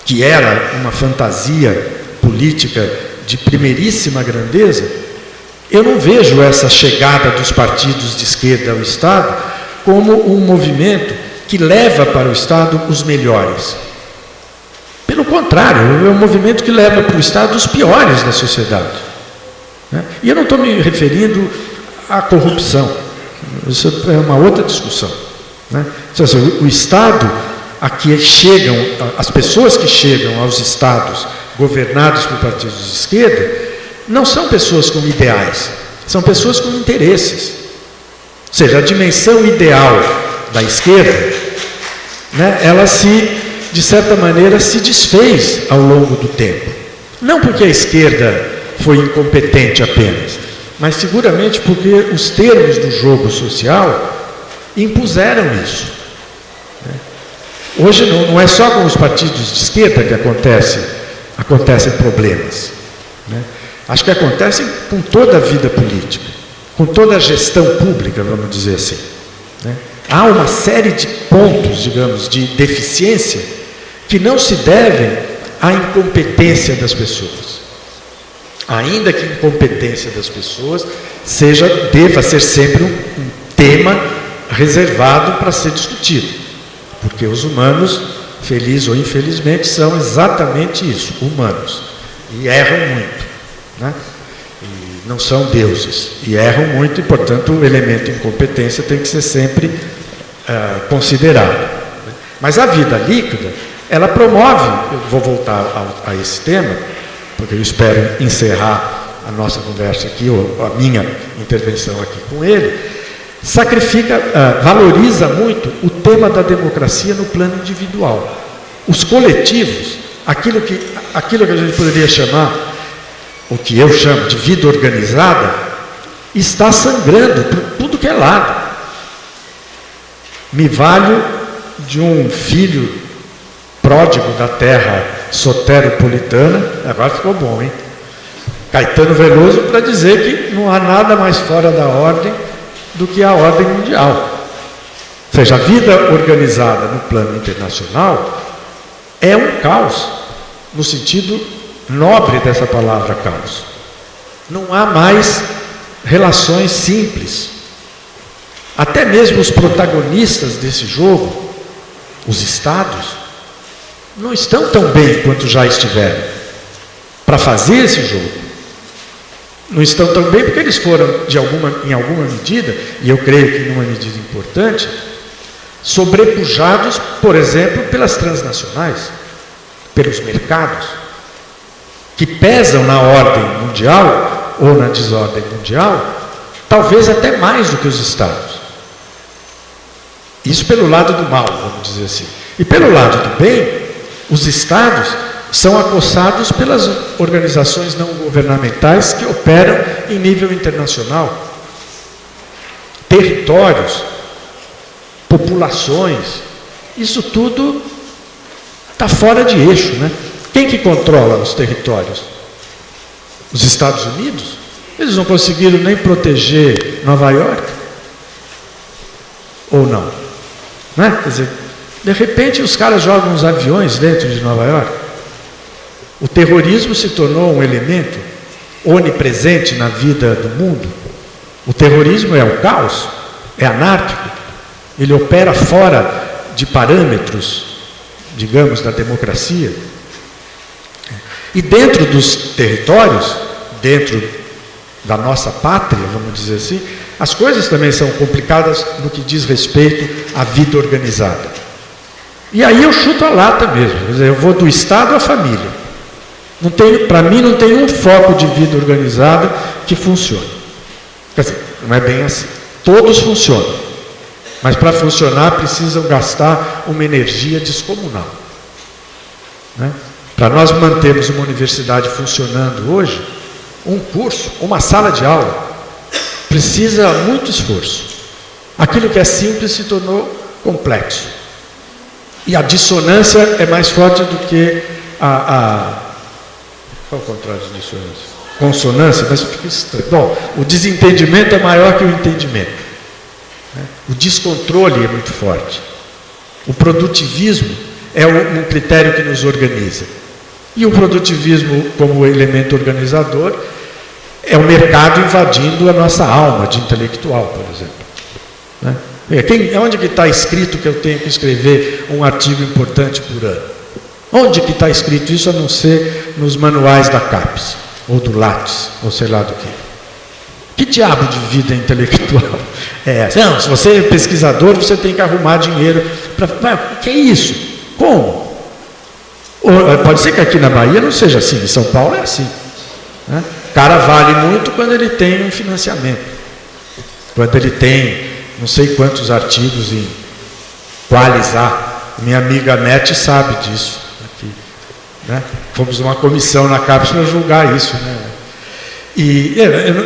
que era uma fantasia política de primeiríssima grandeza, eu não vejo essa chegada dos partidos de esquerda ao Estado como um movimento que leva para o Estado os melhores. Pelo contrário, é um movimento que leva para o Estado os piores da sociedade, né? E eu não estou me referindo à corrupção, isso é uma outra discussão, né? O Estado a que chegam, as pessoas que chegam aos Estados governados por partidos de esquerda, não são pessoas com ideais, são pessoas com interesses. Ou seja, a dimensão ideal da esquerda, né, ela de certa maneira, se desfez ao longo do tempo. Não porque a esquerda foi incompetente apenas, mas seguramente porque os termos do jogo social impuseram isso. Hoje não é só com os partidos de esquerda que acontecem problemas, né? Acho que acontecem com toda a vida política, com toda a gestão pública, vamos dizer assim, né? Há uma série de pontos, digamos, de deficiência que não se devem à incompetência das pessoas. Ainda que a incompetência das pessoas deva ser sempre um tema reservado para ser discutido, porque os humanos, feliz ou infelizmente, são exatamente isso, humanos, e erram muito, né? E não são deuses, e erram muito, e portanto o elemento incompetência tem que ser sempre considerado. Mas a vida líquida, ela promove, eu vou voltar a esse tema, porque eu espero encerrar a nossa conversa aqui, ou a minha intervenção aqui com ele, valoriza muito o tema da democracia no plano individual. Os coletivos, aquilo que a gente poderia chamar, o que eu chamo de vida organizada, está sangrando por tudo que é lado. Me valho de um filho pródigo da terra soteropolitana, agora ficou bom, hein? Caetano Veloso, para dizer que não há nada mais fora da ordem do que a ordem mundial. Ou seja, a vida organizada no plano internacional é um caos, no sentido nobre dessa palavra caos. Não há mais relações simples. Até mesmo os protagonistas desse jogo, os estados, não estão tão bem quanto já estiveram para fazer esse jogo. Não estão tão bem porque eles foram, em alguma medida, e eu creio que numa medida importante, sobrepujados, por exemplo, pelas transnacionais, pelos mercados, que pesam na ordem mundial ou na desordem mundial, talvez até mais do que os estados. Isso pelo lado do mal, vamos dizer assim. E pelo lado do bem, os estados são acossados pelas organizações não governamentais que operam em nível internacional. Territórios, populações, isso tudo está fora de eixo, né? Quem que controla os territórios? Os Estados Unidos? Eles não conseguiram nem proteger Nova York? Ou não? Né? Quer dizer, de repente os caras jogam os aviões dentro de Nova York. O terrorismo se tornou um elemento onipresente na vida do mundo. O terrorismo é o caos, é anárquico, ele opera fora de parâmetros, digamos, da democracia. E dentro dos territórios, dentro da nossa pátria, vamos dizer assim, as coisas também são complicadas no que diz respeito à vida organizada. E aí eu chuto a lata mesmo, quer dizer, eu vou do Estado à família. Para mim não tem um foco de vida organizada que funcione. Quer dizer, não é bem assim. Todos funcionam, mas para funcionar precisam gastar uma energia descomunal. né? Para nós mantermos uma universidade funcionando hoje, um curso, uma sala de aula, precisa muito esforço. Aquilo que é simples se tornou complexo. E a dissonância é mais forte do que qual é o contrário de dissonância? Consonância, mas fica estranho. Bom, o desentendimento é maior que o entendimento, né? O descontrole é muito forte. O produtivismo é um critério que nos organiza. E o produtivismo, como elemento organizador, é o mercado invadindo a nossa alma de intelectual, por exemplo, né? Onde que está escrito que eu tenho que escrever um artigo importante por ano? Onde que está escrito isso, a não ser nos manuais da CAPES, ou do Lattes, ou sei lá do que? Que diabo de vida intelectual é essa? Não, se você é pesquisador, você tem que arrumar dinheiro para... Que é isso? Como? Pode ser que aqui na Bahia não seja assim, em São Paulo é assim, né? O cara vale muito quando ele tem um financiamento, quando ele tem não sei quantos artigos em Qualizar. Minha amiga Nete sabe disso aqui, né? Fomos numa comissão na CAPES para julgar isso, né? E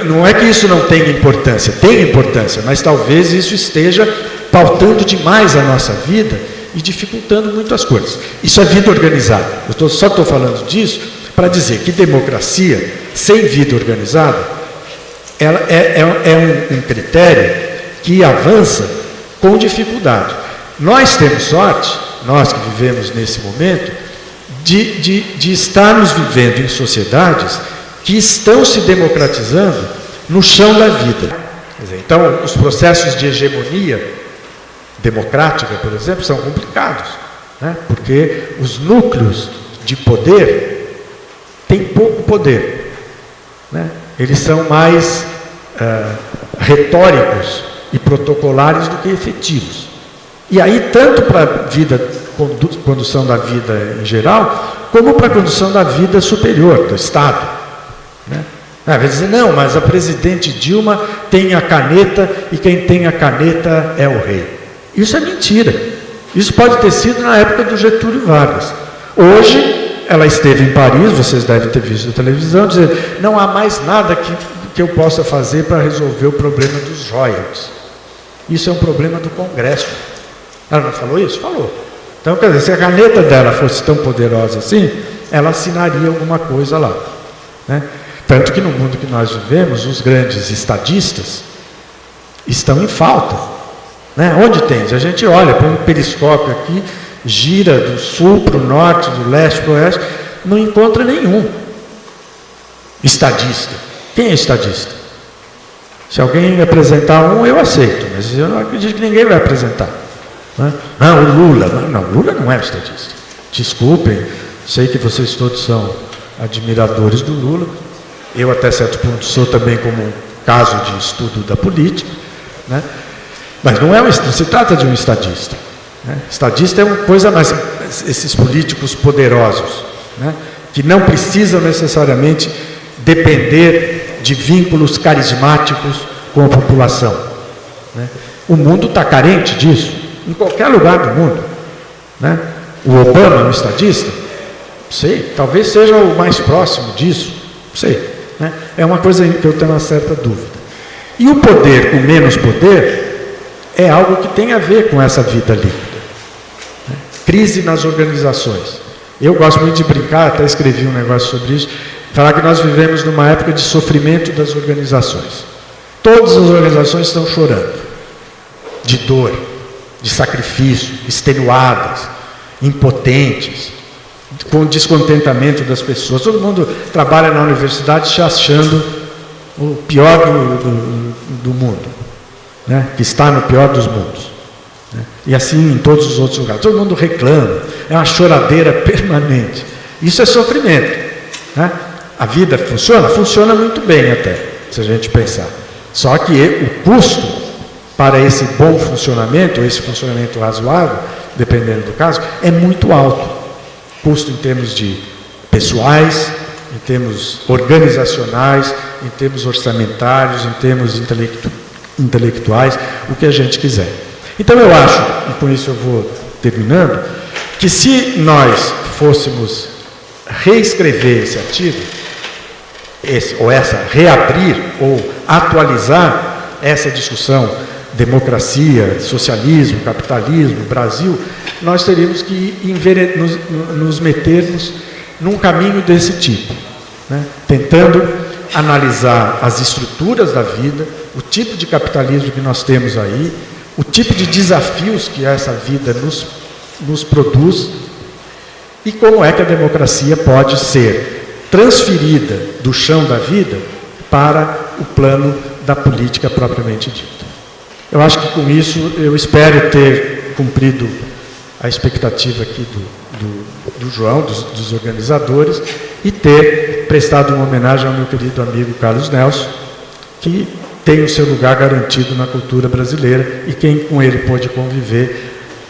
não é que isso não tenha importância, tem importância, mas talvez isso esteja pautando demais a nossa vida e dificultando muito as coisas. Isso é vida organizada. Só estou falando disso para dizer que democracia sem vida organizada ela é um critério que avança com dificuldade. Nós temos sorte, nós que vivemos nesse momento, de estarmos vivendo em sociedades que estão se democratizando no chão da vida. Quer dizer, então, os processos de hegemonia democrática, por exemplo, são complicados, né? Porque os núcleos de poder têm pouco poder, né? Eles são mais retóricos e protocolares do que efetivos. E aí, tanto para a condução da vida em geral, como para a condução da vida superior, do Estado, né? Vai dizer, não, mas a presidente Dilma tem a caneta e quem tem a caneta é o rei. Isso é mentira. Isso pode ter sido na época do Getúlio Vargas. Hoje, ela esteve em Paris, vocês devem ter visto na televisão, dizendo, não há mais nada que eu possa fazer para resolver o problema dos royalties. Isso é um problema do Congresso. Ela não falou isso? Falou. Então, quer dizer, se a caneta dela fosse tão poderosa assim, ela assinaria alguma coisa lá, né? Tanto que no mundo que nós vivemos, os grandes estadistas estão em falta, né? Onde tem? Se a gente olha, põe um periscópio aqui, gira do sul para o norte, do leste para o oeste, não encontra nenhum estadista. Quem é estadista? Se alguém me apresentar um, eu aceito, mas eu não acredito que ninguém vai apresentar, né? Não, o Lula. Não, o Lula não é estadista. Desculpem, sei que vocês todos são admiradores do Lula. Eu, até certo ponto, sou também como um caso de estudo da política, né? Mas não se trata de um estadista, né? Estadista é uma coisa mais... Esses políticos poderosos, né? Que não precisam necessariamente depender de vínculos carismáticos com a população, né? O mundo está carente disso, em qualquer lugar do mundo, né? O Obama é um estadista? Sei, talvez seja o mais próximo disso, sei, né? É uma coisa que eu tenho uma certa dúvida. E o poder com menos poder é algo que tem a ver com essa vida líquida, né? Crise nas organizações. Eu gosto muito de brincar, até escrevi um negócio sobre isso, falar que nós vivemos numa época de sofrimento das organizações. Todas as organizações estão chorando, de dor, de sacrifício, extenuadas, impotentes, com descontentamento das pessoas. Todo mundo trabalha na universidade se achando o pior do mundo, né? Que está no pior dos mundos, né? E assim em todos os outros lugares. Todo mundo reclama, é uma choradeira permanente. Isso é sofrimento, né? A vida funciona? Funciona muito bem até, se a gente pensar. Só que o custo para esse bom funcionamento, esse funcionamento razoável, dependendo do caso, é muito alto. Custo em termos de pessoais, em termos organizacionais, em termos orçamentários, em termos intelectuais, o que a gente quiser. Então eu acho, e com isso eu vou terminando, que se nós fôssemos reescrever esse artigo, reabrir ou atualizar essa discussão, democracia, socialismo, capitalismo, Brasil, nós teríamos que nos metermos num caminho desse tipo, né? Tentando analisar as estruturas da vida, o tipo de capitalismo que nós temos aí, o tipo de desafios que essa vida nos produz e como é que a democracia pode ser transferida do chão da vida para o plano da política propriamente dita. Eu acho que com isso eu espero ter cumprido a expectativa aqui do João, dos organizadores, e ter prestado uma homenagem ao meu querido amigo Carlos Nelson, que tem o seu lugar garantido na cultura brasileira e quem com ele pôde conviver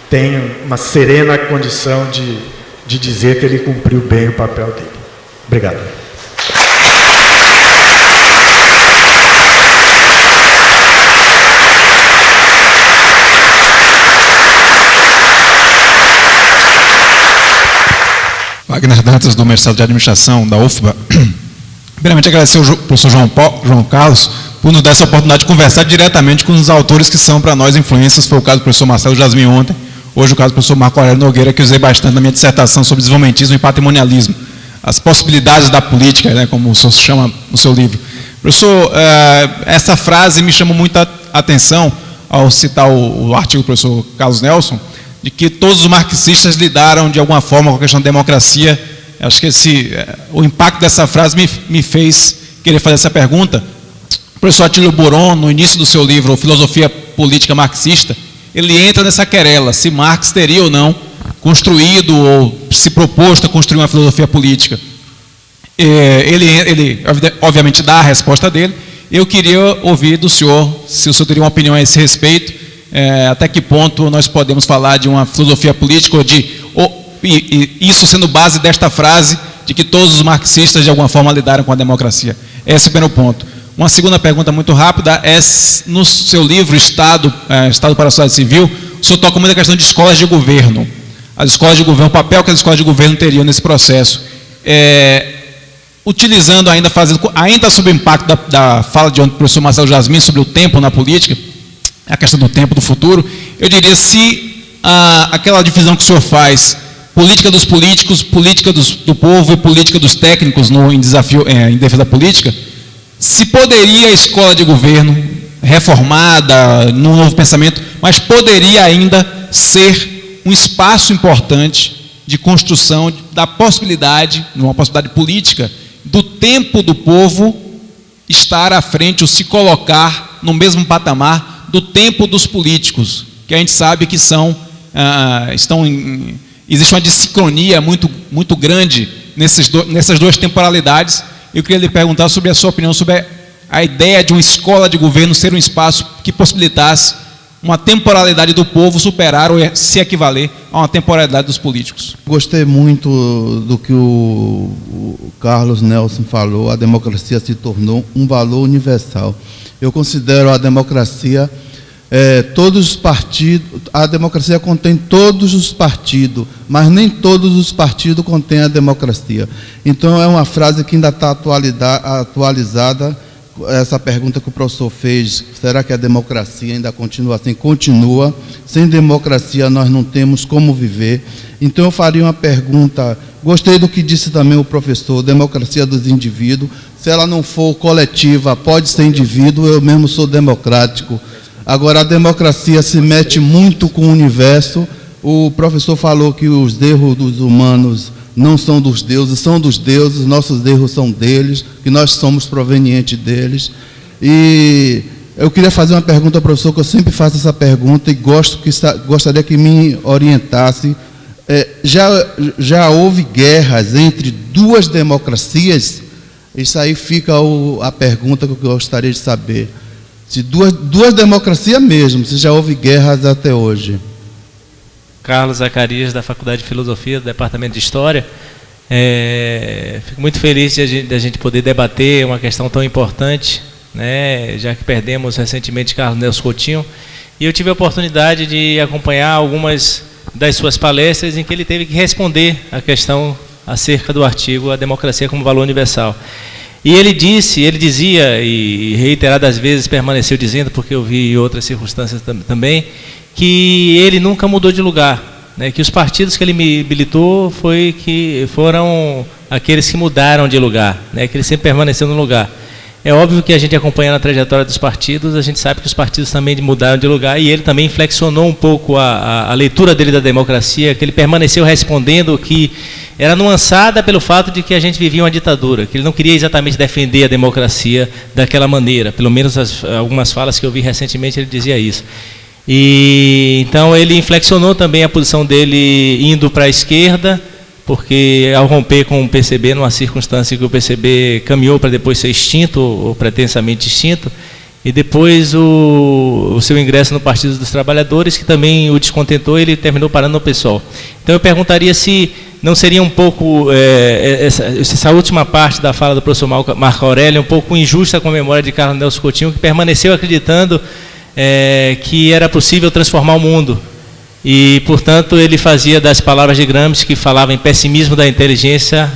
tem uma serena condição de dizer que ele cumpriu bem o papel dele. Obrigado. Wagner Dantas, do mestrado de Administração da UFBA. Primeiramente, agradecer ao professor João Carlos por nos dar essa oportunidade de conversar diretamente com os autores que são para nós influências. Foi o caso do professor Marcelo Jasmin ontem, hoje o caso do professor Marco Aurélio Nogueira, que usei bastante na minha dissertação sobre desenvolvimentismo e patrimonialismo. As possibilidades da política, né, como o senhor chama no seu livro. Professor, essa frase me chamou muita atenção ao citar o artigo do professor Carlos Nelson, de que todos os marxistas lidaram de alguma forma com a questão da democracia. Acho que o impacto dessa frase me fez querer fazer essa pergunta. O professor Atílio Boron, no início do seu livro, Filosofia Política Marxista, ele entra nessa querela, se Marx teria ou não construído ou se proposto a construir uma filosofia política. Ele obviamente dá a resposta dele. Eu queria ouvir do senhor, se o senhor teria uma opinião a esse respeito, até que ponto nós podemos falar de uma filosofia política isso sendo base desta frase de que todos os marxistas de alguma forma lidaram com a democracia. Esse é o primeiro ponto. Uma segunda pergunta muito rápida é, no seu livro Estado para a Sociedade Civil, o senhor toca muito a questão de escolas de governo. As escolas de governo, o papel que as escolas de governo teriam nesse processo. Utilizando ainda sob o impacto da fala de ontem do professor Marcelo Jasmin sobre o tempo na política, a questão do tempo, do futuro, eu diria, se aquela divisão que o senhor faz, política dos políticos, política do povo e política dos técnicos em defesa da política, se poderia a escola de governo, reformada, num novo pensamento, mas poderia ainda ser um espaço importante de construção da possibilidade, numa possibilidade política, do tempo do povo estar à frente ou se colocar no mesmo patamar do tempo dos políticos, que a gente sabe que existe uma dissincronia muito, muito grande nessas duas temporalidades. Eu queria lhe perguntar sobre a sua opinião sobre a ideia de uma escola de governo ser um espaço que possibilitasse uma temporalidade do povo superar ou se equivaler a uma temporalidade dos políticos. Gostei muito do que o Carlos Nelson falou. A democracia se tornou um valor universal. Eu considero a democracia todos os partidos. A democracia contém todos os partidos, mas nem todos os partidos contêm a democracia. Então é uma frase que ainda está atualizada. Essa pergunta que o professor fez, será que a democracia ainda continua assim? Continua. Sem democracia nós não temos como viver. Então eu faria uma pergunta, gostei do que disse também o professor, democracia dos indivíduos. Se ela não for coletiva, pode ser indivíduo, eu mesmo sou democrático. Agora a democracia se mete muito com o universo. O professor falou que os erros dos humanos não são dos deuses, nossos erros são deles, que nós somos provenientes deles. E eu queria fazer uma pergunta ao professor, que eu sempre faço essa pergunta e gostaria que me orientasse. Já houve guerras entre duas democracias? Isso aí fica a pergunta que eu gostaria de saber. Se duas democracias mesmo, se já houve guerras até hoje. Carlos Zacarias, da Faculdade de Filosofia, do Departamento de História. Fico muito feliz de a gente poder debater uma questão tão importante, né, já que perdemos recentemente Carlos Nelson Coutinho. E eu tive a oportunidade de acompanhar algumas das suas palestras em que ele teve que responder a questão acerca do artigo A Democracia como Valor Universal. E ele dizia, e reiteradas vezes permaneceu dizendo, porque eu vi outras circunstâncias também, que ele nunca mudou de lugar, né, que os partidos que ele militou foram aqueles que mudaram de lugar, né, que ele sempre permaneceu no lugar. É óbvio que a gente acompanhando a trajetória dos partidos, a gente sabe que os partidos também mudaram de lugar, e ele também flexionou um pouco a leitura dele da democracia, que ele permaneceu respondendo que era nuançada pelo fato de que a gente vivia uma ditadura, que ele não queria exatamente defender a democracia daquela maneira, pelo menos algumas falas que eu vi recentemente ele dizia isso. E então ele inflexionou também a posição dele indo para a esquerda, porque ao romper com o PCB, numa circunstância que o PCB caminhou para depois ser extinto, ou pretensamente extinto, e depois o seu ingresso no Partido dos Trabalhadores, que também o descontentou, ele terminou parando no PSOL. Então eu perguntaria se não seria um pouco, essa última parte da fala do professor Marco Aurélio, um pouco injusta com a memória de Carlos Nelson Coutinho, que permaneceu acreditando que era possível transformar o mundo. E, portanto, ele fazia das palavras de Gramsci, que falava em pessimismo da inteligência,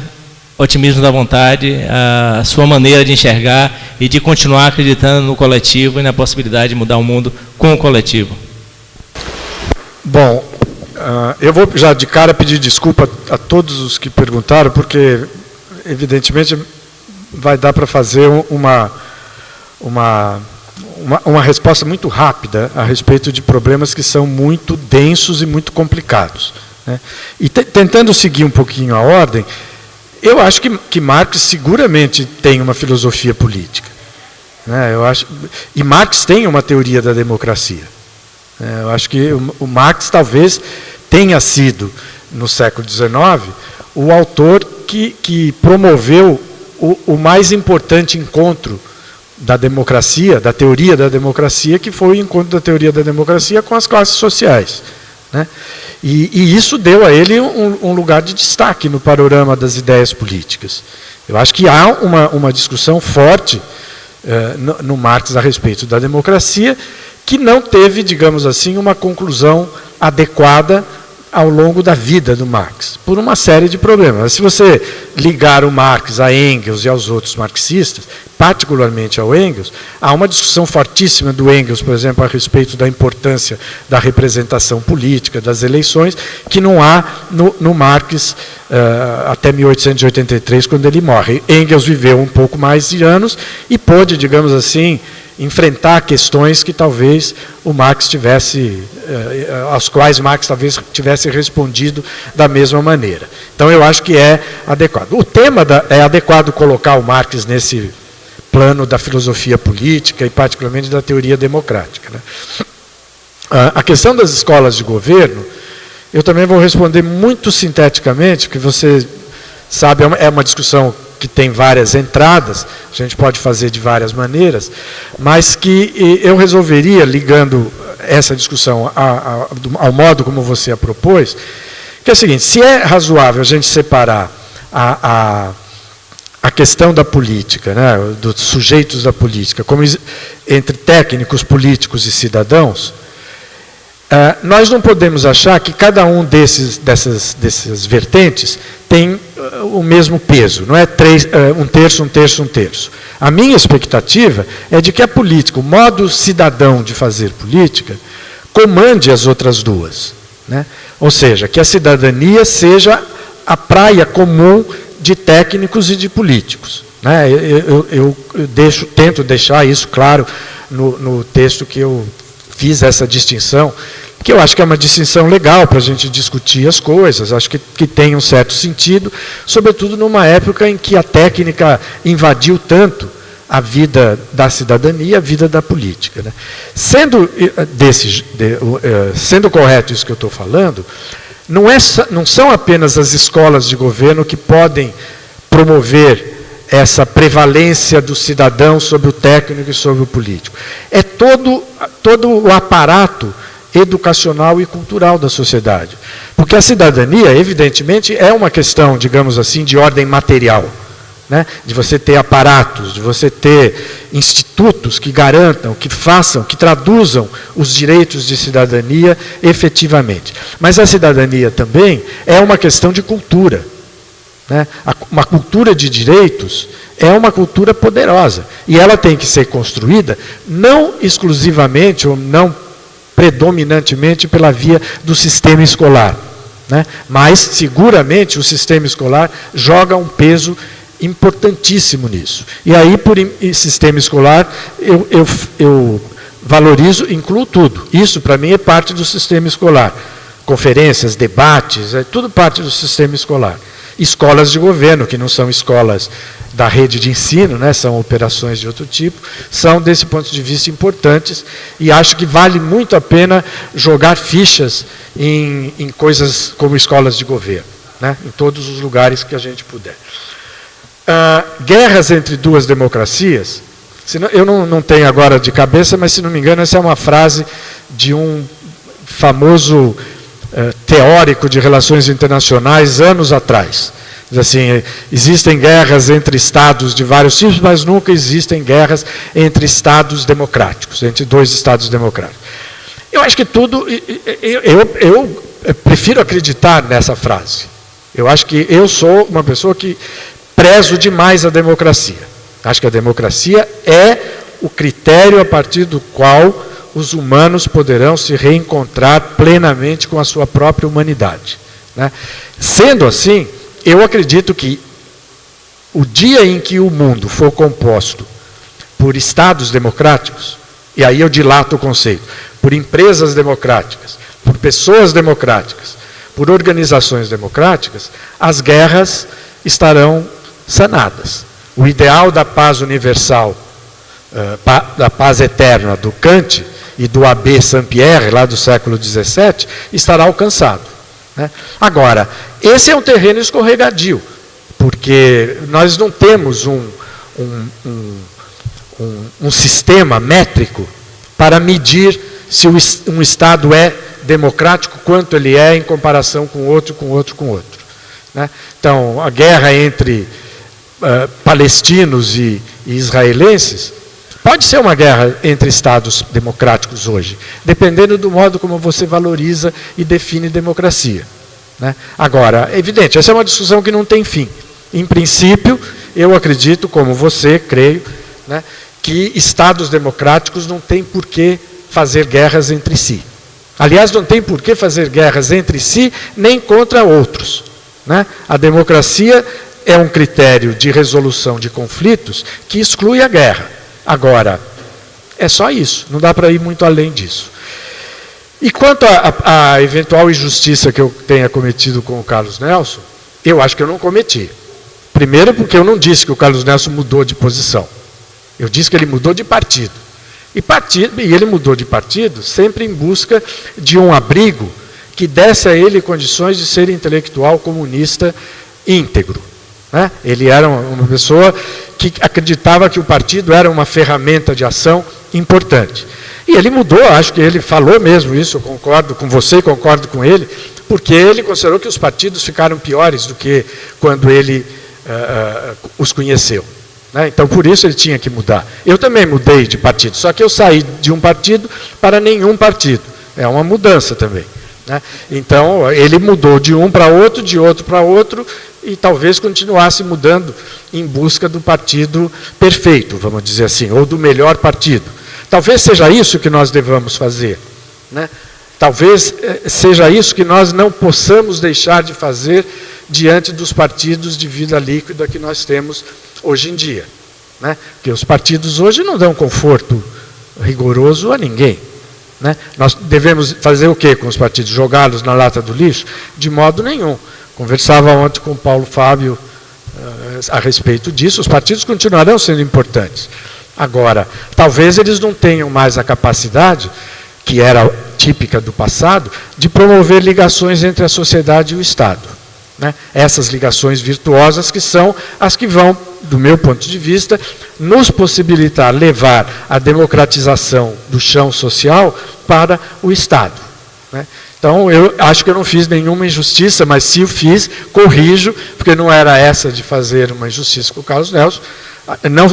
otimismo da vontade, a sua maneira de enxergar e de continuar acreditando no coletivo e na possibilidade de mudar o mundo com o coletivo. Bom, eu vou já de cara pedir desculpa a todos os que perguntaram, porque, evidentemente, vai dar para fazer uma resposta muito rápida a respeito de problemas que são muito densos e muito complicados, né? E tentando seguir um pouquinho a ordem, eu acho que Marx seguramente tem uma filosofia política, né? E Marx tem uma teoria da democracia, né? Eu acho que o Marx talvez tenha sido, no século XIX, o autor que promoveu o mais importante encontro da democracia, da teoria da democracia, que foi o encontro da teoria da democracia com as classes sociais, né? E isso deu a ele um lugar de destaque no panorama das ideias políticas. Eu acho que há uma discussão forte no Marx a respeito da democracia, que não teve, digamos assim, uma conclusão adequada ao longo da vida do Marx, por uma série de problemas. Se você ligar o Marx a Engels e aos outros marxistas, particularmente ao Engels, há uma discussão fortíssima do Engels, por exemplo, a respeito da importância da representação política, das eleições, que não há no Marx até 1883, quando ele morre. Engels viveu um pouco mais de anos e pôde, digamos assim, enfrentar questões que talvez o Marx às quais Marx talvez tivesse respondido da mesma maneira. Então eu acho que é adequado. O tema é adequado colocar o Marx nesse plano da filosofia política e particularmente da teoria democrática, né? A questão das escolas de governo, eu também vou responder muito sinteticamente, porque você sabe, é uma discussão que tem várias entradas, a gente pode fazer de várias maneiras, mas que eu resolveria, ligando essa discussão ao modo como você a propôs, que é o seguinte: se é razoável a gente separar a questão da política, né, dos sujeitos da política, como entre técnicos, políticos e cidadãos, nós não podemos achar que cada um dessas vertentes tem o mesmo peso, não é um terço, um terço, um terço. A minha expectativa é de que a política, o modo cidadão de fazer política, comande as outras duas, né? Ou seja, que a cidadania seja a praia comum de técnicos e de políticos, né? Eu tento deixar isso claro no texto que eu fiz essa distinção, que eu acho que é uma distinção legal para a gente discutir as coisas, acho que tem um certo sentido, sobretudo numa época em que a técnica invadiu tanto a vida da cidadania, a vida da política, né? Sendo correto isso que eu estou falando, não são apenas as escolas de governo que podem promover essa prevalência do cidadão sobre o técnico e sobre o político. É todo o aparato educacional e cultural da sociedade. Porque a cidadania, evidentemente, é uma questão, digamos assim, de ordem material, né? De você ter aparatos, de você ter institutos que garantam, que façam, que traduzam os direitos de cidadania efetivamente. Mas a cidadania também é uma questão de cultura, né? Uma cultura de direitos é uma cultura poderosa, e ela tem que ser construída não exclusivamente ou não predominantemente pela via do sistema escolar, né? Mas seguramente o sistema escolar joga um peso importantíssimo nisso. E aí, por sistema escolar, eu valorizo, incluo tudo. Isso, para mim, é parte do sistema escolar. Conferências, debates, é tudo parte do sistema escolar. Escolas de governo, que não são escolas da rede de ensino, né, são operações de outro tipo, são, desse ponto de vista, importantes, e acho que vale muito a pena jogar fichas em coisas como escolas de governo, né, em todos os lugares que a gente puder. Guerras entre duas democracias, eu não tenho agora de cabeça, mas, se não me engano, essa é uma frase de um famoso teórico de relações internacionais anos atrás. Diz assim: existem guerras entre estados de vários tipos, mas nunca existem guerras entre estados democráticos, entre dois estados democráticos. Eu acho que tudo, eu prefiro acreditar nessa frase. Eu acho que eu sou uma pessoa que prezo demais a democracia. Acho que a democracia é o critério a partir do qual os humanos poderão se reencontrar plenamente com a sua própria humanidade, né? Sendo assim, eu acredito que o dia em que o mundo for composto por estados democráticos, e aí eu dilato o conceito, por empresas democráticas, por pessoas democráticas, por organizações democráticas, as guerras estarão sanadas. O ideal da paz universal, da paz eterna do Kant e do Abbé Saint-Pierre, lá do século XVII, estará alcançado, né? Agora, esse é um terreno escorregadio, porque nós não temos um sistema métrico para medir se um Estado é democrático, quanto ele é em comparação com outro, né? Então, a guerra entre palestinos e israelenses pode ser uma guerra entre estados democráticos hoje, dependendo do modo como você valoriza e define democracia, né? Agora, é evidente, essa é uma discussão que não tem fim. Em princípio, eu acredito, como você, creio, né, que estados democráticos não têm por que fazer guerras entre si. Aliás, não tem por que fazer guerras entre si, nem contra outros, né? A democracia é um critério de resolução de conflitos que exclui a guerra. Agora, é só isso, não dá para ir muito além disso. E quanto à eventual injustiça que eu tenha cometido com o Carlos Nelson, eu acho que eu não cometi. Primeiro, porque eu não disse que o Carlos Nelson mudou de posição. Eu disse que ele mudou de partido. E ele mudou de partido sempre em busca de um abrigo que desse a ele condições de ser intelectual comunista íntegro, né? Ele era uma pessoa que acreditava que o partido era uma ferramenta de ação importante. E ele mudou, acho que ele falou mesmo isso, eu concordo com você, concordo com ele, porque ele considerou que os partidos ficaram piores do que quando ele os conheceu, né? Então, por isso ele tinha que mudar. Eu também mudei de partido, só que eu saí de um partido para nenhum partido. É uma mudança também, né? Então, ele mudou de um para outro, de outro para outro, e talvez continuasse mudando em busca do partido perfeito, vamos dizer assim, ou do melhor partido. Talvez seja isso que nós devamos fazer, né? Talvez seja isso que nós não possamos deixar de fazer diante dos partidos de vida líquida que nós temos hoje em dia, né? Porque os partidos hoje não dão conforto rigoroso a ninguém, né? Nós devemos fazer o quê com os partidos? Jogá-los na lata do lixo? De modo nenhum. Conversava ontem com o Paulo Fábio a respeito disso. Os partidos continuarão sendo importantes. Agora, talvez eles não tenham mais a capacidade, que era típica do passado, de promover ligações entre a sociedade e o Estado, né? Essas ligações virtuosas que são as que vão, do meu ponto de vista, nos possibilitar levar a democratização do chão social para o Estado, né? Então, eu acho que eu não fiz nenhuma injustiça, mas se o fiz, corrijo, porque não era essa de fazer uma injustiça com o Carlos Nelson,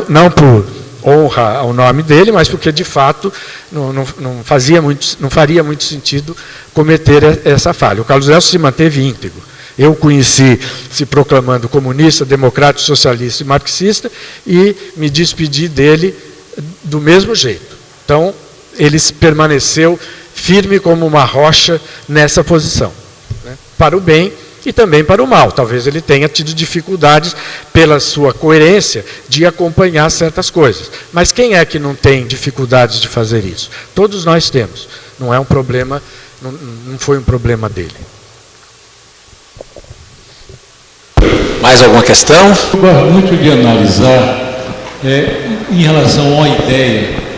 não por honra ao nome dele, mas porque, de fato, não faria muito sentido cometer essa falha. O Carlos Nelson se manteve íntegro. Eu o conheci se proclamando comunista, democrático, socialista e marxista, e me despedi dele do mesmo jeito. Então, ele permaneceu firme como uma rocha nessa posição, né? Para o bem e também para o mal. Talvez ele tenha tido dificuldades, pela sua coerência, de acompanhar certas coisas. Mas quem é que não tem dificuldades de fazer isso? Todos nós temos. Não é um problema, não foi um problema dele. Mais alguma questão? Eu gosto muito de analisar, em relação à ideia